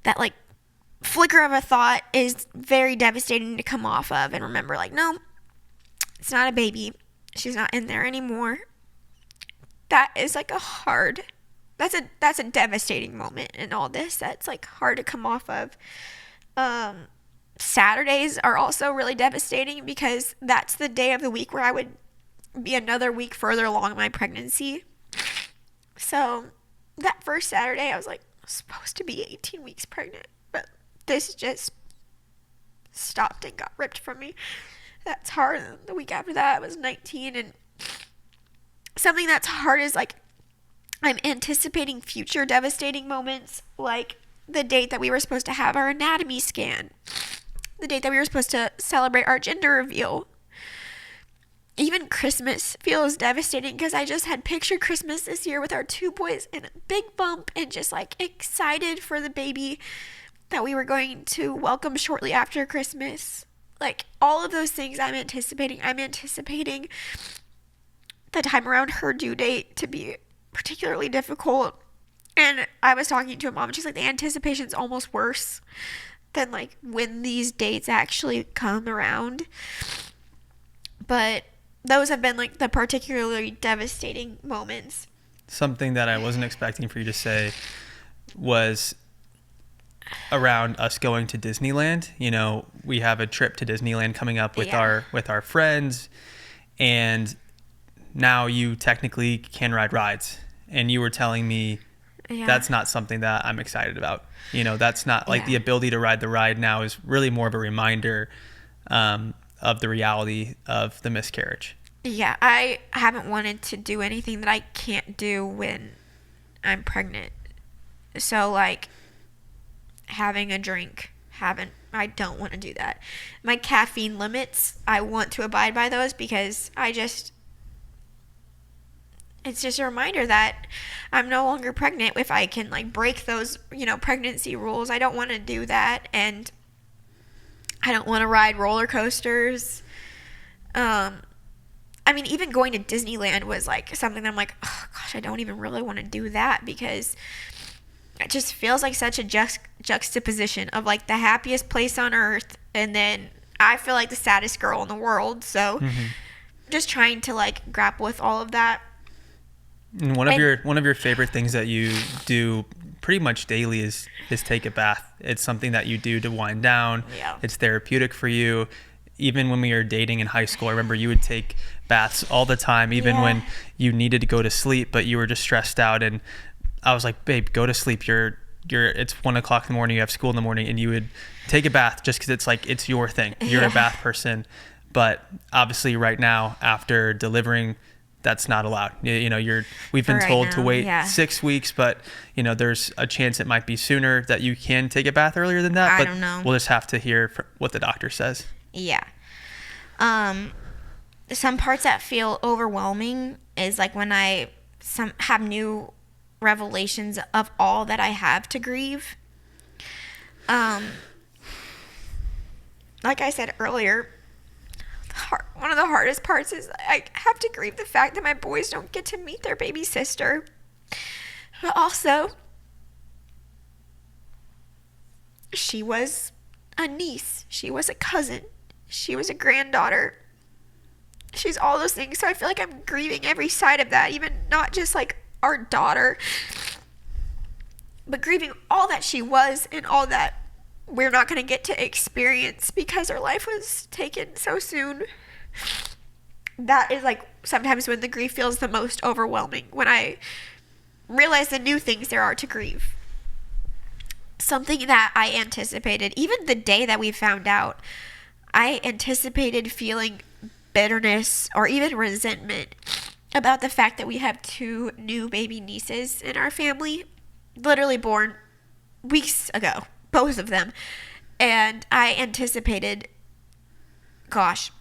that like flicker of a thought is very devastating to come off of and remember, like, no, it's not a baby. She's not in there anymore. That is like that's a devastating moment in all this. That's like hard to come off of. Saturdays are also really devastating because that's the day of the week where I would be another week further along in my pregnancy. So that first Saturday I was like supposed to be 18 weeks pregnant, but this just stopped and got ripped from me. That's hard. And the week after that I was 19, and something that's hard is like I'm anticipating future devastating moments, like the date that we were supposed to have our anatomy scan, the date that we were supposed to celebrate our gender reveal. Even Christmas feels devastating because I just had pictured Christmas this year with our 2 boys and a big bump and just like excited for the baby that we were going to welcome shortly after Christmas. Like all of those things I'm anticipating. I'm anticipating the time around her due date to be particularly difficult. And I was talking to a mom and she's like, the anticipation's almost worse than like when these dates actually come around. But those have been like the particularly devastating moments. Something that I wasn't expecting for you to say was around us going to Disneyland. We have a trip to Disneyland coming up with our friends, and now you technically can ride rides. And you were telling me that's not something that I'm excited about. That's not like the ability to ride the ride now is really more of a reminder of the reality of the miscarriage. Yeah, I haven't wanted to do anything that I can't do when I'm pregnant. So, like, having a drink, I don't want to do that. My caffeine limits, I want to abide by those because it's just a reminder that I'm no longer pregnant if I can, like, break those, pregnancy rules. I don't want to do that, and I don't want to ride roller coasters. I mean, even going to Disneyland was, like, something that I'm like, oh, gosh, I don't even really want to do that because it just feels like such a juxtaposition of, like, the happiest place on earth, and then I feel like the saddest girl in the world. So just trying to, like, grapple with all of that. And one of your favorite things that you do pretty much daily is take a bath. It's something that you do to wind down. Yeah. It's therapeutic for you. Even when we were dating in high school, I remember you would take baths all the time, even when you needed to go to sleep, but you were just stressed out. And I was like, babe, go to sleep. It's 1:00 in the morning. You have school in the morning, and you would take a bath just because it's like, it's your thing. You're a bath person. But obviously right now, after delivering, that's not allowed. We've been told to wait 6 weeks, but there's a chance it might be sooner that you can take a bath earlier than that. I don't know. We'll just have to hear what the doctor says. Yeah. Some parts that feel overwhelming is like when I have new revelations of all that I have to grieve. Like I said earlier, one of the hardest parts is I have to grieve the fact that my boys don't get to meet their baby sister. But also, she was a niece. She was a cousin. She was a granddaughter. She's all those things. So I feel like I'm grieving every side of that, even not just like our daughter, but grieving all that she was and all that we're not going to get to experience because her life was taken so soon. That is like sometimes when the grief feels the most overwhelming, when I realize the new things there are to grieve. Something that I anticipated, even the day that we found out, I anticipated feeling bitterness or even resentment about the fact that we have 2 new baby nieces in our family, literally born weeks ago, both of them. And I anticipated, gosh,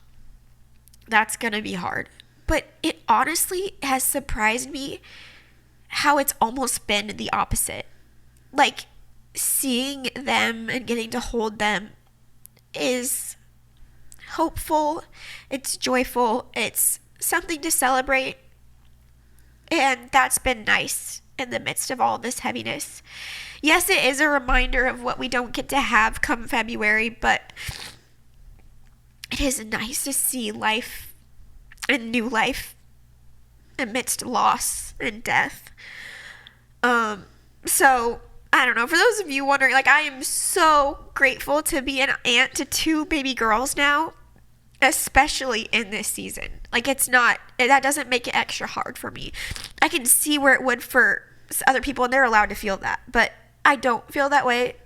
that's going to be hard. But it honestly has surprised me how it's almost been the opposite. Like, seeing them and getting to hold them is hopeful, it's joyful, it's something to celebrate, and that's been nice in the midst of all this heaviness. Yes, it is a reminder of what we don't get to have come February, but it is nice to see life and new life amidst loss and death. So I don't know, for those of you wondering, like, I am so grateful to be an aunt to 2 baby girls now, especially in this season. Like, that doesn't make it extra hard for me. I can see where it would for other people, and they're allowed to feel that, but I don't feel that way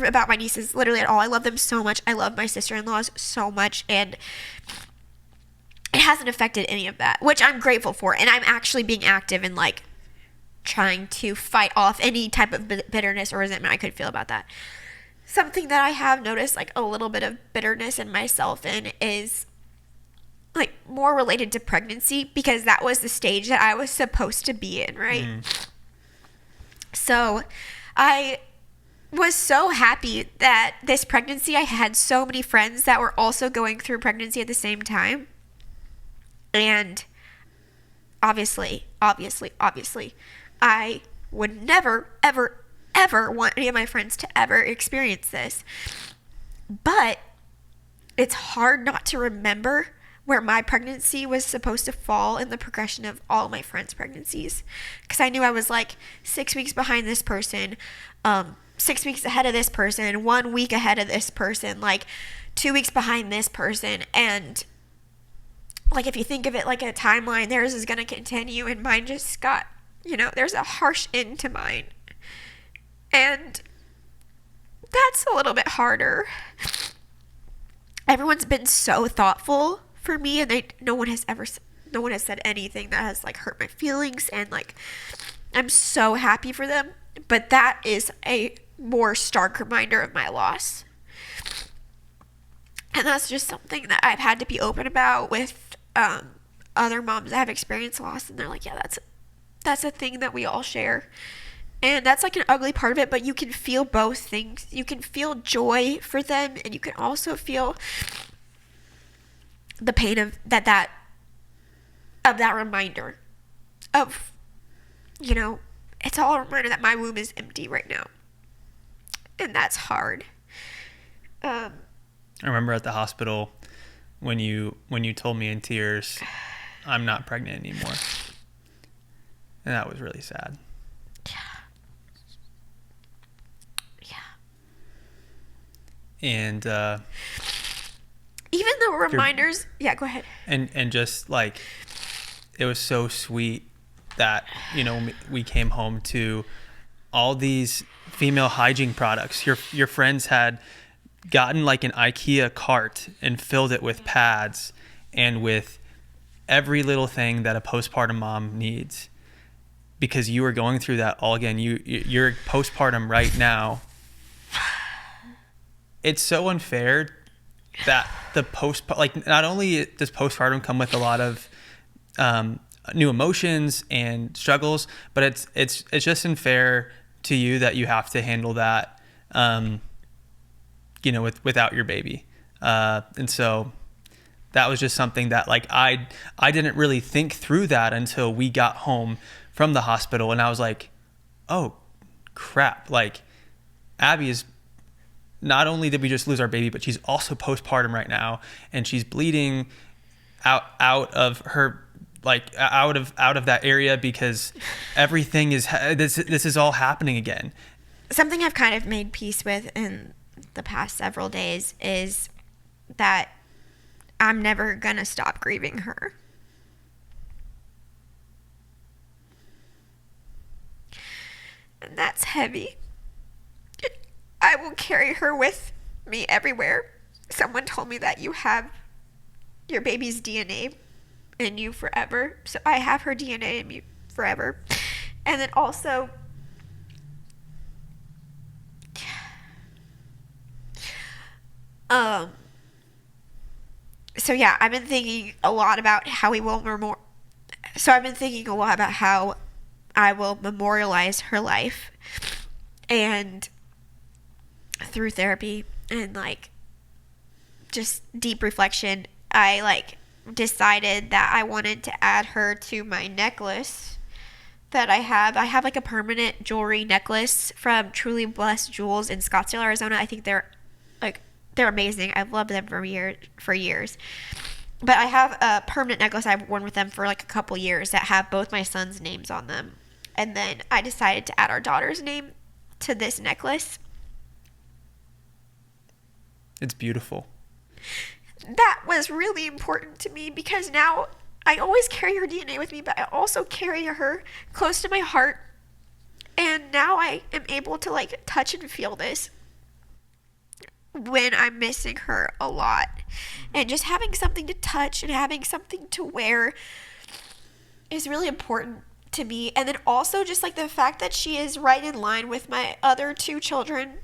about my nieces literally at all. I love them so much. I love my sister-in-laws so much, and it hasn't affected any of that, which I'm grateful for, and I'm actually being active in, like, trying to fight off any type of bitterness or resentment I could feel about that. Something that I have noticed, like, a little bit of bitterness in myself in is, like, more related to pregnancy, because that was the stage that I was supposed to be in, right? So I was so happy that this pregnancy, I had so many friends that were also going through pregnancy at the same time. And obviously, I would never, ever, ever want any of my friends to ever experience this. But it's hard not to remember where my pregnancy was supposed to fall in the progression of all my friends' pregnancies. Because I knew I was like 6 weeks behind this person, 6 weeks ahead of this person, 1 week ahead of this person, like 2 weeks behind this person. And like, if you think of it like a timeline, theirs is going to continue, and mine just got, there's a harsh end to mine. And that's a little bit harder. everyone's been so thoughtful for me, and no one has said anything that has like hurt my feelings, and like I'm so happy for them. But that is a more stark reminder of my loss. And that's just something that I've had to be open about with other moms that have experienced loss, and they're like, yeah, that's a thing that we all share. And that's like an ugly part of it, but you can feel both things. You can feel joy for them, and you can also feel the pain of that reminder of, you know, it's all a reminder that my womb is empty right now. And that's hard. I remember at the hospital when you told me in tears, I'm not pregnant anymore. And that was really sad. And even the reminders, go ahead. And just like, it was so sweet that, you know, we came home to all these female hygiene products. Your friends had gotten like an IKEA cart and filled it with pads and with every little thing that a postpartum mom needs, because you were going through that all again. You're postpartum right now. It's so unfair that not only does postpartum come with a lot of new emotions and struggles, but it's just unfair to you that you have to handle that, you know, without your baby. And so that was just something that like I didn't really think through that until we got home from the hospital, and I was like, oh crap, like Abby is, not only did we just lose our baby, but she's also postpartum right now, and she's bleeding out of her, like out of that area, because everything is this is all happening again. Something I've kind of made peace with in the past several days is that I'm never gonna stop grieving her. And that's heavy. I will carry her with me everywhere. Someone told me that you have your baby's DNA in you forever. So I have her DNA in me forever. And then also, so yeah, I've been thinking a lot about how I will memorialize her life, and through therapy and like just deep reflection, I like decided that I wanted to add her to my necklace that I have. I have like a permanent jewelry necklace from Truly Blessed Jewels in Scottsdale, Arizona. I think they're amazing. I've loved them for years. But I have a permanent necklace I've worn with them for like a couple years that have both my son's names on them. And then I decided to add our daughter's name to this necklace. It's beautiful. That was really important to me, because now I always carry her DNA with me, but I also carry her close to my heart. And now I am able to like touch and feel this when I'm missing her a lot. And just having something to touch and having something to wear is really important to me. And then also just like the fact that she is right in line with my other two children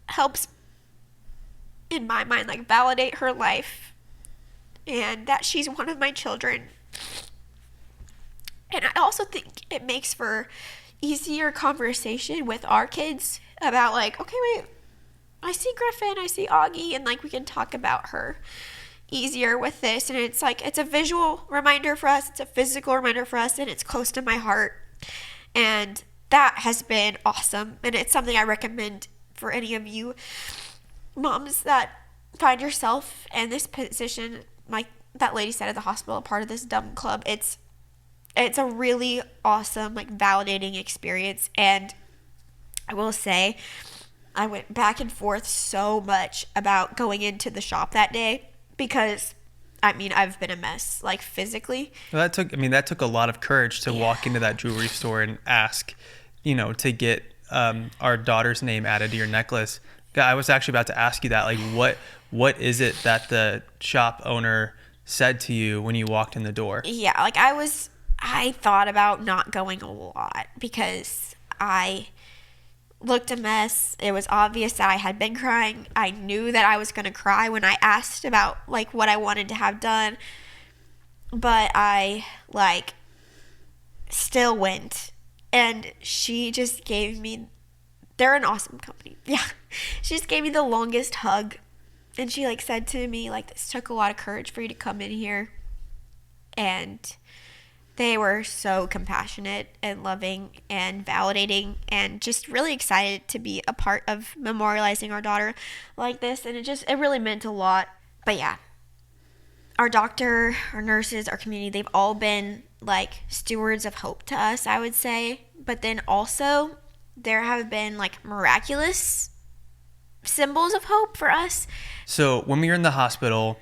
helps, in my mind, like validate her life and that she's one of my children. And I also think it makes for easier conversation with our kids about like, okay, wait, I see Griffin, I see Augie, and like we can talk about her easier with this. And it's like, it's a visual reminder for us, it's a physical reminder for us, and it's close to my heart. And that has been awesome. And it's something I recommend for any of you moms that find yourself in this position, like that lady said at the hospital, a part of this dumb club. It's a really awesome, like validating experience. And I will say, I went back and forth so much about going into the shop that day, because I mean, I've been a mess, like physically. Well, that took a lot of courage to walk into that jewelry store and ask, you know, to get our daughter's name added to your necklace. Yeah, I was actually about to ask you that. Like, what is it that the shop owner said to you when you walked in the door? Yeah, like I thought about not going a lot because I looked a mess. It was obvious that I had been crying. I knew that I was going to cry when I asked about like what I wanted to have done. But I like still went, and she just gave me, they're an awesome company. Yeah. She just gave me the longest hug, and she like said to me like, this took a lot of courage for you to come in here. And they were so compassionate and loving and validating and just really excited to be a part of memorializing our daughter like this. And it really meant a lot. But yeah, our doctor, our nurses, our community, they've all been like stewards of hope to us, I would say. But then also there have been like miraculous symbols of hope for us. So when we were in the hospital,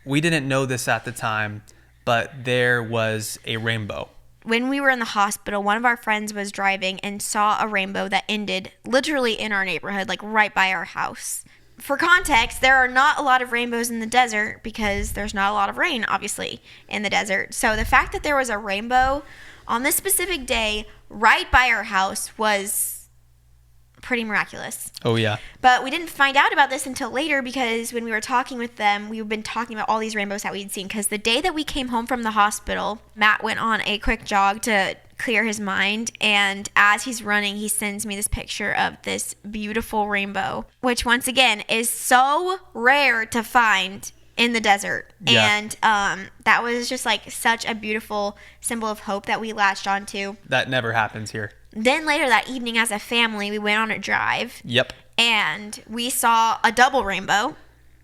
we didn't know this at the time, but there was a rainbow. When we were in the hospital, one of our friends was driving and saw a rainbow that ended literally in our neighborhood, like right by our house. For context, there are not a lot of rainbows in the desert because there's not a lot of rain, obviously, in the desert. So the fact that there was a rainbow on this specific day right by our house was pretty miraculous. Oh, yeah. But we didn't find out about this until later because when we were talking with them, we've been talking about all these rainbows that we'd seen. Because the day that we came home from the hospital, Matt went on a quick jog to clear his mind. And as he's running, he sends me this picture of this beautiful rainbow, which once again is so rare to find in the desert. Yeah. And that was just like such a beautiful symbol of hope that we latched onto. That never happens here. Then later that evening as a family, we went on a drive. Yep. And we saw a double rainbow.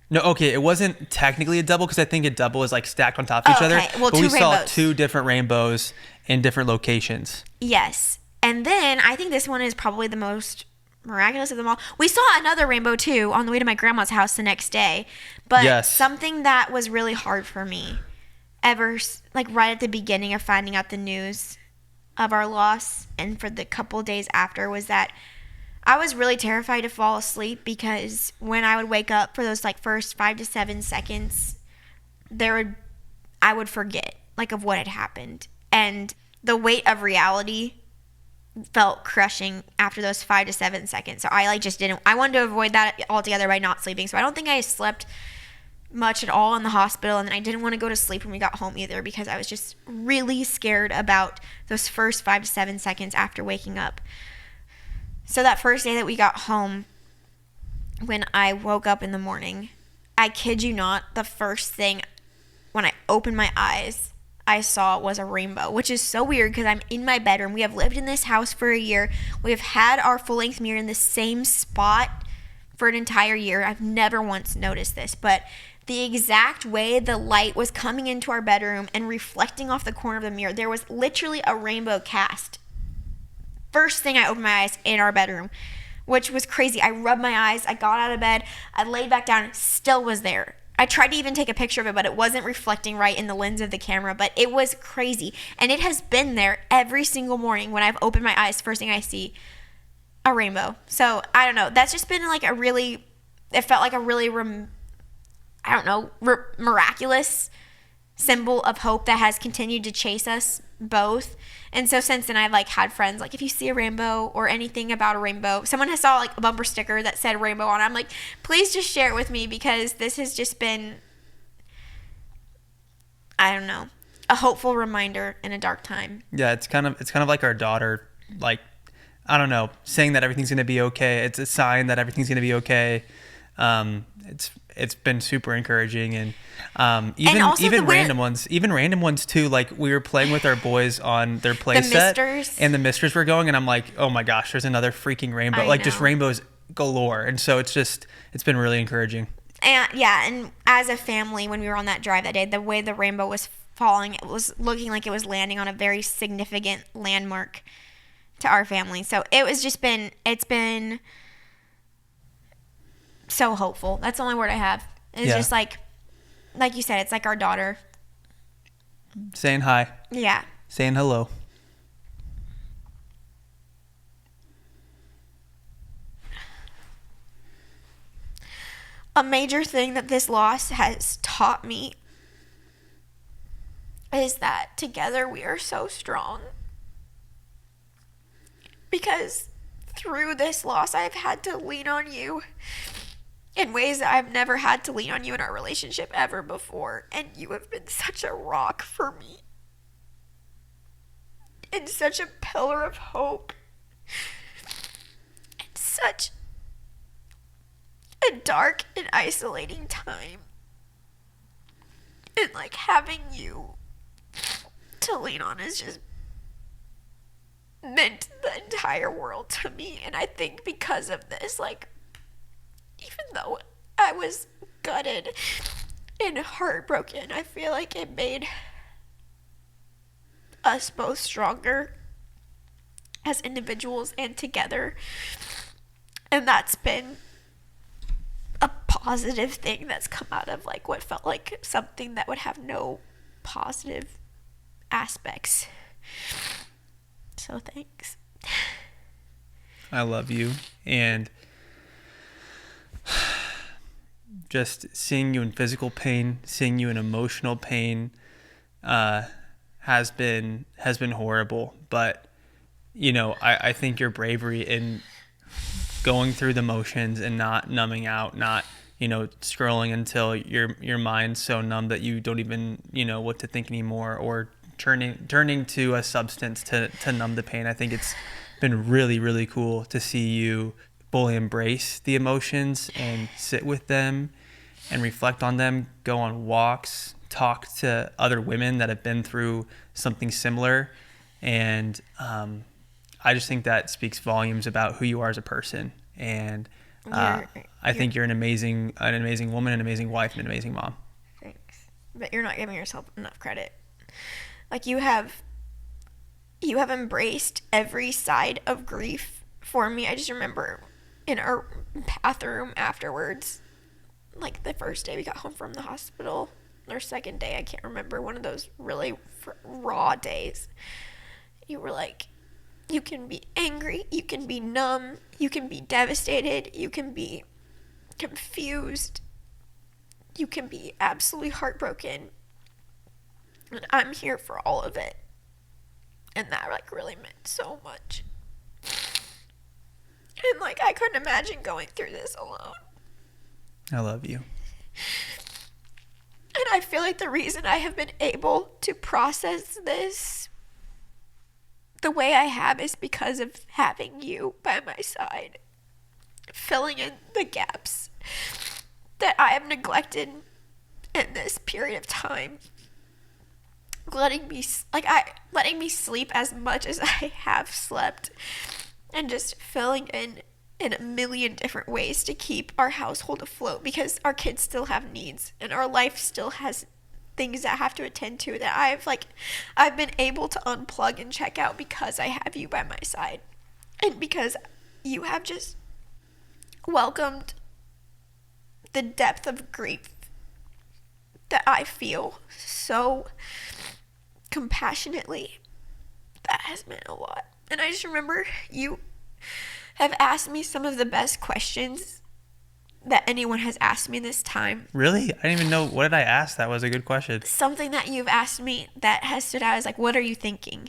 No, okay, it wasn't technically a double because I think a double is like stacked on top of each other. Well, but two we saw rainbows. 2 different rainbows in different locations. Yes. And then I think this one is probably the most miraculous of them all. We saw another rainbow too on the way to my grandma's house the next day. But Yes. something that was really hard for me ever, like right at the beginning of finding out the news of our loss and for the couple days after, was that I was really terrified to fall asleep because when I would wake up for those like first 5 to 7 seconds, I would forget like of what had happened. And the weight of reality felt crushing after those 5 to 7 seconds. So I wanted to avoid that altogether by not sleeping. So I don't think I slept much at all in the hospital, and then I didn't want to go to sleep when we got home either because I was just really scared about those first 5 to 7 seconds after waking up. So that first day that we got home, when I woke up in the morning, I kid you not, the first thing when I opened my eyes I saw was a rainbow, which is so weird because I'm in my bedroom. We have lived in this house for a year. We have had our full-length mirror in the same spot for an entire year. I've never once noticed this, but the exact way the light was coming into our bedroom and reflecting off the corner of the mirror, there was literally a rainbow cast. First thing I opened my eyes in our bedroom, which was crazy. I rubbed my eyes, I got out of bed, I laid back down, still was there. I tried to even take a picture of it, but it wasn't reflecting right in the lens of the camera, but it was crazy. And it has been there every single morning when I've opened my eyes, first thing I see, a rainbow. So, I don't know. That's just been like it felt like a really miraculous symbol of hope that has continued to chase us both. And so since then I've like had friends like, if you see a rainbow or anything about a rainbow, someone has saw like a bumper sticker that said rainbow on it. I'm like, please just share it with me because this has just been, I don't know, a hopeful reminder in a dark time. Yeah, it's kind of like our daughter, like, I don't know, saying that everything's going to be okay. It's a sign that everything's going to be okay. It's been super encouraging, and even random ones too. Like we were playing with our boys on their play set, and the misters were going, and I'm like, oh my gosh, there's another freaking rainbow, just rainbows galore. And so it's been really encouraging. And yeah, and as a family, when we were on that drive that day, the way the rainbow was falling, it was looking like it was landing on a very significant landmark to our family. So it's been so hopeful. That's the only word I have. It's just like you said, it's like our daughter saying hi. Yeah. Saying hello. a major thing that this loss has taught me is that together we are so strong. Because through this loss, I've had to lean on you in ways that I've never had to lean on you in our relationship ever before. And you have been such a rock for me. And such a pillar of hope. And such a dark and isolating time. And like having you to lean on is just meant the entire world to me. And I think because of this, like, even though I was gutted and heartbroken, I feel like it made us both stronger as individuals and together. And that's been a positive thing that's come out of like what felt like something that would have no positive aspects. So thanks. I love you. And just seeing you in physical pain, seeing you in emotional pain, has been horrible. But you know, I think your bravery in going through the motions and not numbing out, not, you know, scrolling until your mind's so numb that you don't even, you know, what to think anymore, or turning to a substance to numb the pain. I think it's been really, really cool to see you fully embrace the emotions and sit with them and reflect on them, go on walks, talk to other women that have been through something similar. And I just think that speaks volumes about who you are as a person. And I think you're an amazing woman, an amazing wife, and an amazing mom. Thanks. But you're not giving yourself enough credit. Like you have embraced every side of grief for me. I just remember in our bathroom afterwards, like the first day we got home from the hospital, or second day, I can't remember, one of those really raw days. You were like, you can be angry, you can be numb, you can be devastated, you can be confused, you can be absolutely heartbroken. And I'm here for all of it. And that like really meant so much. And like I couldn't imagine going through this alone. I love you. And I feel like the reason I have been able to process this the way I have is because of having you by my side, filling in the gaps that I have neglected in this period of time, letting me sleep as much as I have slept, and just filling in a million different ways to keep our household afloat, because our kids still have needs and our life still has things that I have to attend to, that I've been able to unplug and check out because I have you by my side, and because you have just welcomed the depth of grief that I feel so compassionately. That has meant a lot. And I just remember you have asked me some of the best questions that anyone has asked me in this time. Really? I didn't even know. What did I ask? That was a good question. Something that you've asked me that has stood out is like, what are you thinking?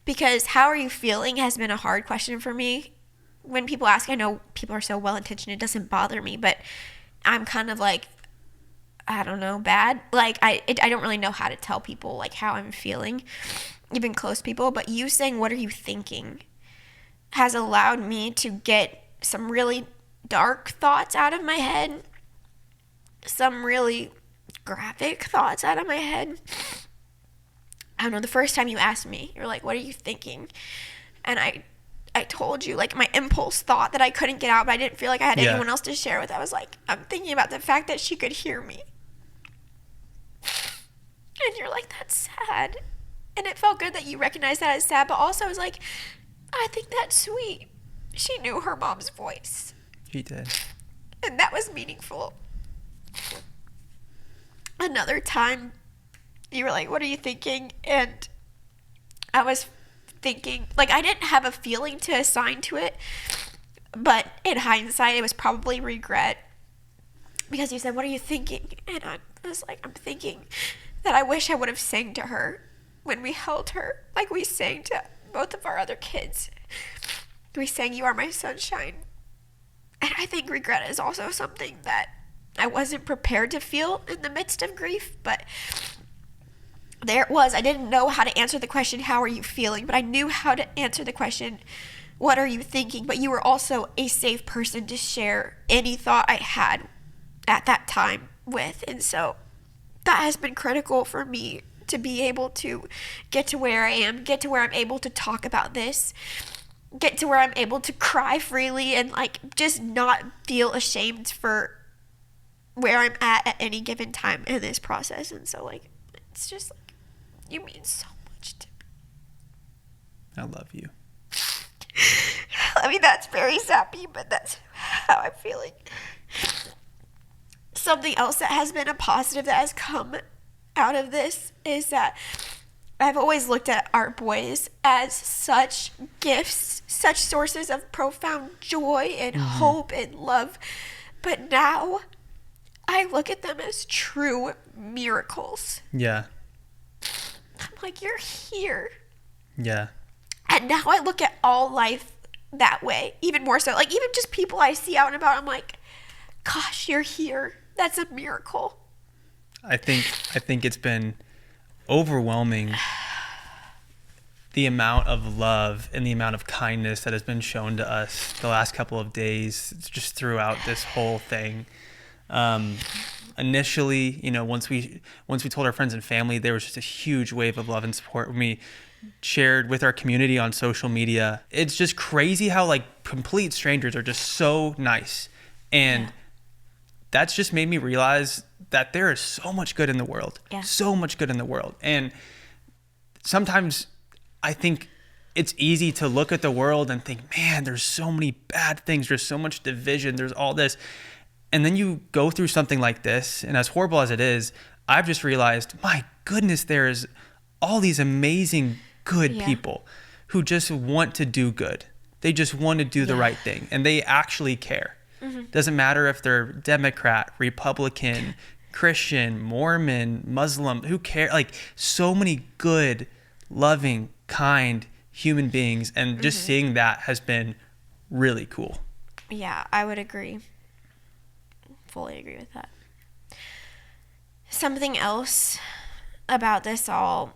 Because how are you feeling has been a hard question for me. When people ask, I know people are so well-intentioned, it doesn't bother me, but I'm kind of like, I don't know, bad. Like, I don't really know how to tell people, like, how I'm feeling, even close people. But you saying, what are you thinking, has allowed me to get some really dark thoughts out of my head, some really graphic thoughts out of my head. I don't know, the first time you asked me, you're like, what are you thinking? And I told you, like, my impulse thought that I couldn't get out, but I didn't feel like I had anyone else to share with. I was like, I'm thinking about the fact that she could hear me. And you're like, that's sad. And it felt good that you recognized that as sad, but also I was like, I think that's sweet. She knew her mom's voice. She did. And that was meaningful. Another time, you were like, what are you thinking? And I was thinking, like, I didn't have a feeling to assign to it, but in hindsight, it was probably regret. because you said, what are you thinking? And I was like, I'm thinking that I wish I would have sang to her when we held her, like we sang to both of our other kids. We sang You Are My Sunshine. And I think regret is also something that I wasn't prepared to feel in the midst of grief, but there it was. I didn't know how to answer the question, how are you feeling? But I knew how to answer the question, what are you thinking? But you were also a safe person to share any thought I had at that time with. And so that has been critical for me to be able to get to where I am, get to where I'm able to talk about this, get to where I'm able to cry freely and like just not feel ashamed for where I'm at any given time in this process. And so like, it's just like, you mean so much to me. I love you. I mean, that's very sappy, but that's how I'm feeling. Something else that has been a positive that has come out of this is that I've always looked at our boys as such gifts, such sources of profound joy and hope and love. But now I look at them as true miracles. Yeah. I'm like, you're here. Yeah. And now I look at all life that way, even more so. Like, even just people I see out and about, I'm like, gosh, you're here. That's a miracle. I think it's been overwhelming, the amount of love and the amount of kindness that has been shown to us the last couple of days, just throughout this whole thing. Initially, you know, once we told our friends and family, there was just a huge wave of love and support when we shared with our community on social media. It's just crazy how like complete strangers are just so nice. And that's just made me realize that there is so much good in the world. Yeah. So much good in the world. And sometimes I think it's easy to look at the world and think, man, there's so many bad things. There's so much division. There's all this. And then you go through something like this, and as horrible as it is, I've just realized, my goodness, there is all these amazing good people who just want to do good. They just want to do the right thing, and they actually care. Doesn't matter if they're Democrat, Republican, Christian, Mormon, Muslim, who cares? Like, so many good, loving, kind human beings, and just seeing that has been really cool. Yeah, I would agree. Fully agree with that. Something else about this all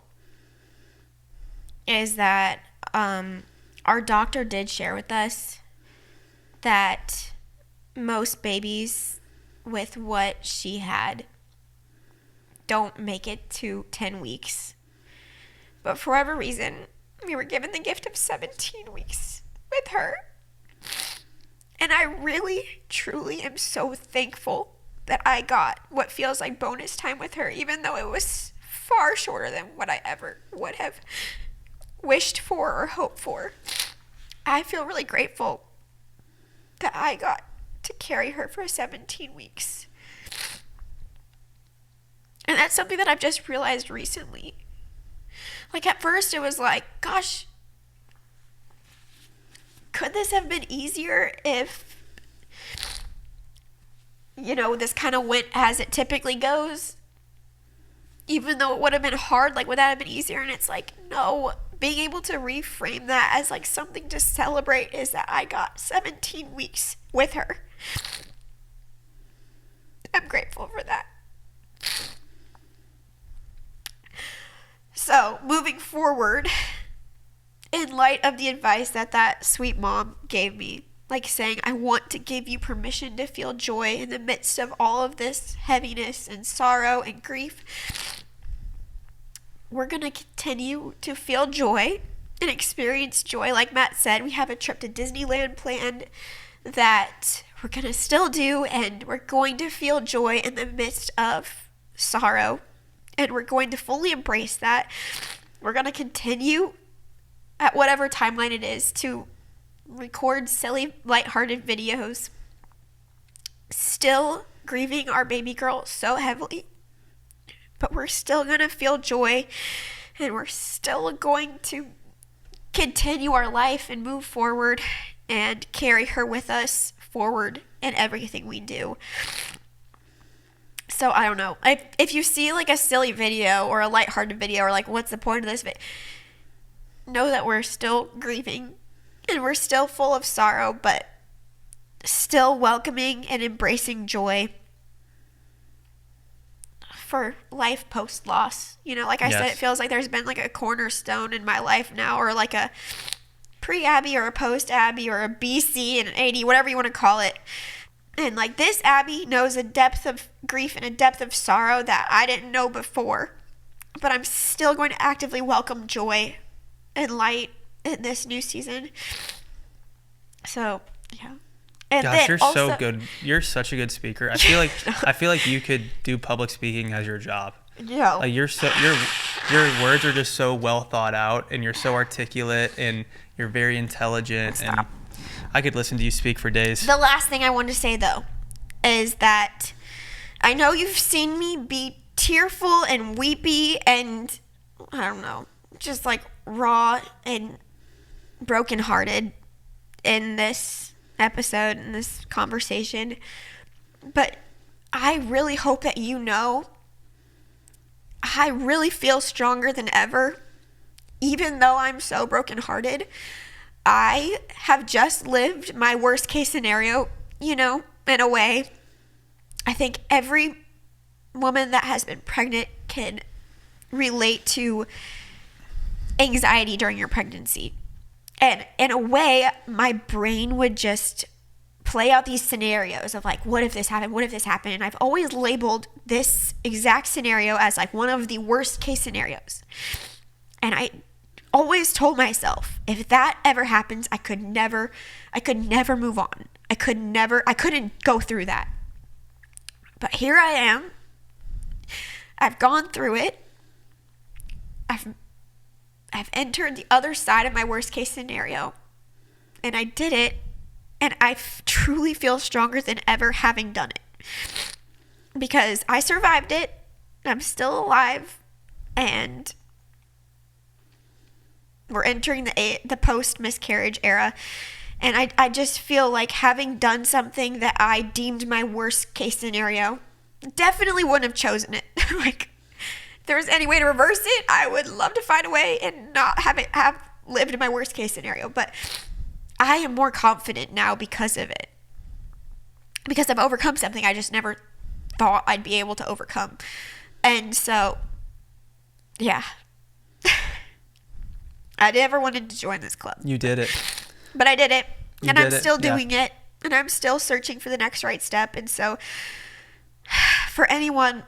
is that our doctor did share with us that most babies with what she had don't make it to 10 weeks. But for whatever reason, we were given the gift of 17 weeks with her. And I really, truly am so thankful that I got what feels like bonus time with her, even though it was far shorter than what I ever would have wished for or hoped for. I feel really grateful that I got to carry her for 17 weeks. And that's something that I've just realized recently. Like, at first it was like, gosh, could this have been easier if, you know, this kind of went as it typically goes? Even though it would have been hard, like, would that have been easier? And it's like, no, being able to reframe that as like something to celebrate is that I got 17 weeks with her. I'm grateful for that. So, moving forward, in light of the advice that sweet mom gave me, like saying, I want to give you permission to feel joy in the midst of all of this heaviness and sorrow and grief, we're going to continue to feel joy and experience joy. Like Matt said, we have a trip to Disneyland planned that we're going to still do, and we're going to feel joy in the midst of sorrow, and we're going to fully embrace that. We're going to continue at whatever timeline it is to record silly, lighthearted videos, still grieving our baby girl so heavily, but we're still going to feel joy, and we're still going to continue our life and move forward and carry her with us forward in everything we do. So I don't know. If you see like a silly video or a lighthearted video or like what's the point of this video, know that we're still grieving and we're still full of sorrow, but still welcoming and embracing joy for life post loss. You know, like I said, it feels like there's been like a cornerstone in my life now, or like a pre-Abby or a post-Abby or a BC and an AD, whatever you want to call it. And like this Abby knows a depth of grief and a depth of sorrow that I didn't know before. But I'm still going to actively welcome joy and light in this new season. So, yeah. And gosh, you're so good. You're such a good speaker. I feel like you could do public speaking as your job. Yeah. Like your words are just so well thought out, and you're so articulate, and you're very intelligent, and I could listen to you speak for days. The last thing I want to say though is that I know you've seen me be tearful and weepy and I don't know, just like raw and brokenhearted in this episode, in this conversation. But I really hope that you know I really feel stronger than ever. Even though I'm so brokenhearted, I have just lived my worst case scenario, you know, in a way. I think every woman that has been pregnant can relate to anxiety during your pregnancy. And in a way, my brain would just play out these scenarios of like, what if this happened? What if this happened? And I've always labeled this exact scenario as like one of the worst case scenarios. And I always told myself, if that ever happens, I could never move on. I couldn't go through that. But here I am. I've gone through it. I've entered the other side of my worst case scenario, and I did it, and I truly feel stronger than ever having done it, because I survived it. I'm still alive, and we're entering the post miscarriage era, and I just feel like having done something that I deemed my worst case scenario, definitely wouldn't have chosen it. Like, if there was any way to reverse it, I would love to find a way and not have lived my worst case scenario. But I am more confident now because of it. Because I've overcome something I just never thought I'd be able to overcome. And so, yeah. I never wanted to join this club. You did it. But I did it. And I'm still doing it. And I'm still searching for the next right step. And so, for anyone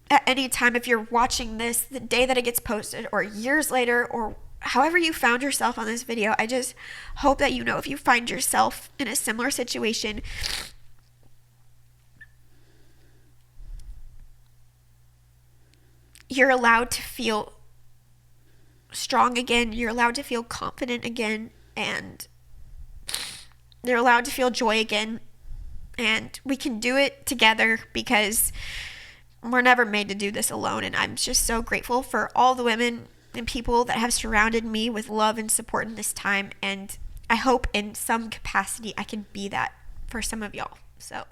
at any time, if you're watching this the day that it gets posted or years later or however you found yourself on this video, I just hope that you know, if you find yourself in a similar situation, you're allowed to feel strong again. You're allowed to feel confident again, and you're allowed to feel joy again. And we can do it together, because we're never made to do this alone. And I'm just so grateful for all the women and people that have surrounded me with love and support in this time. And I hope in some capacity I can be that for some of y'all. So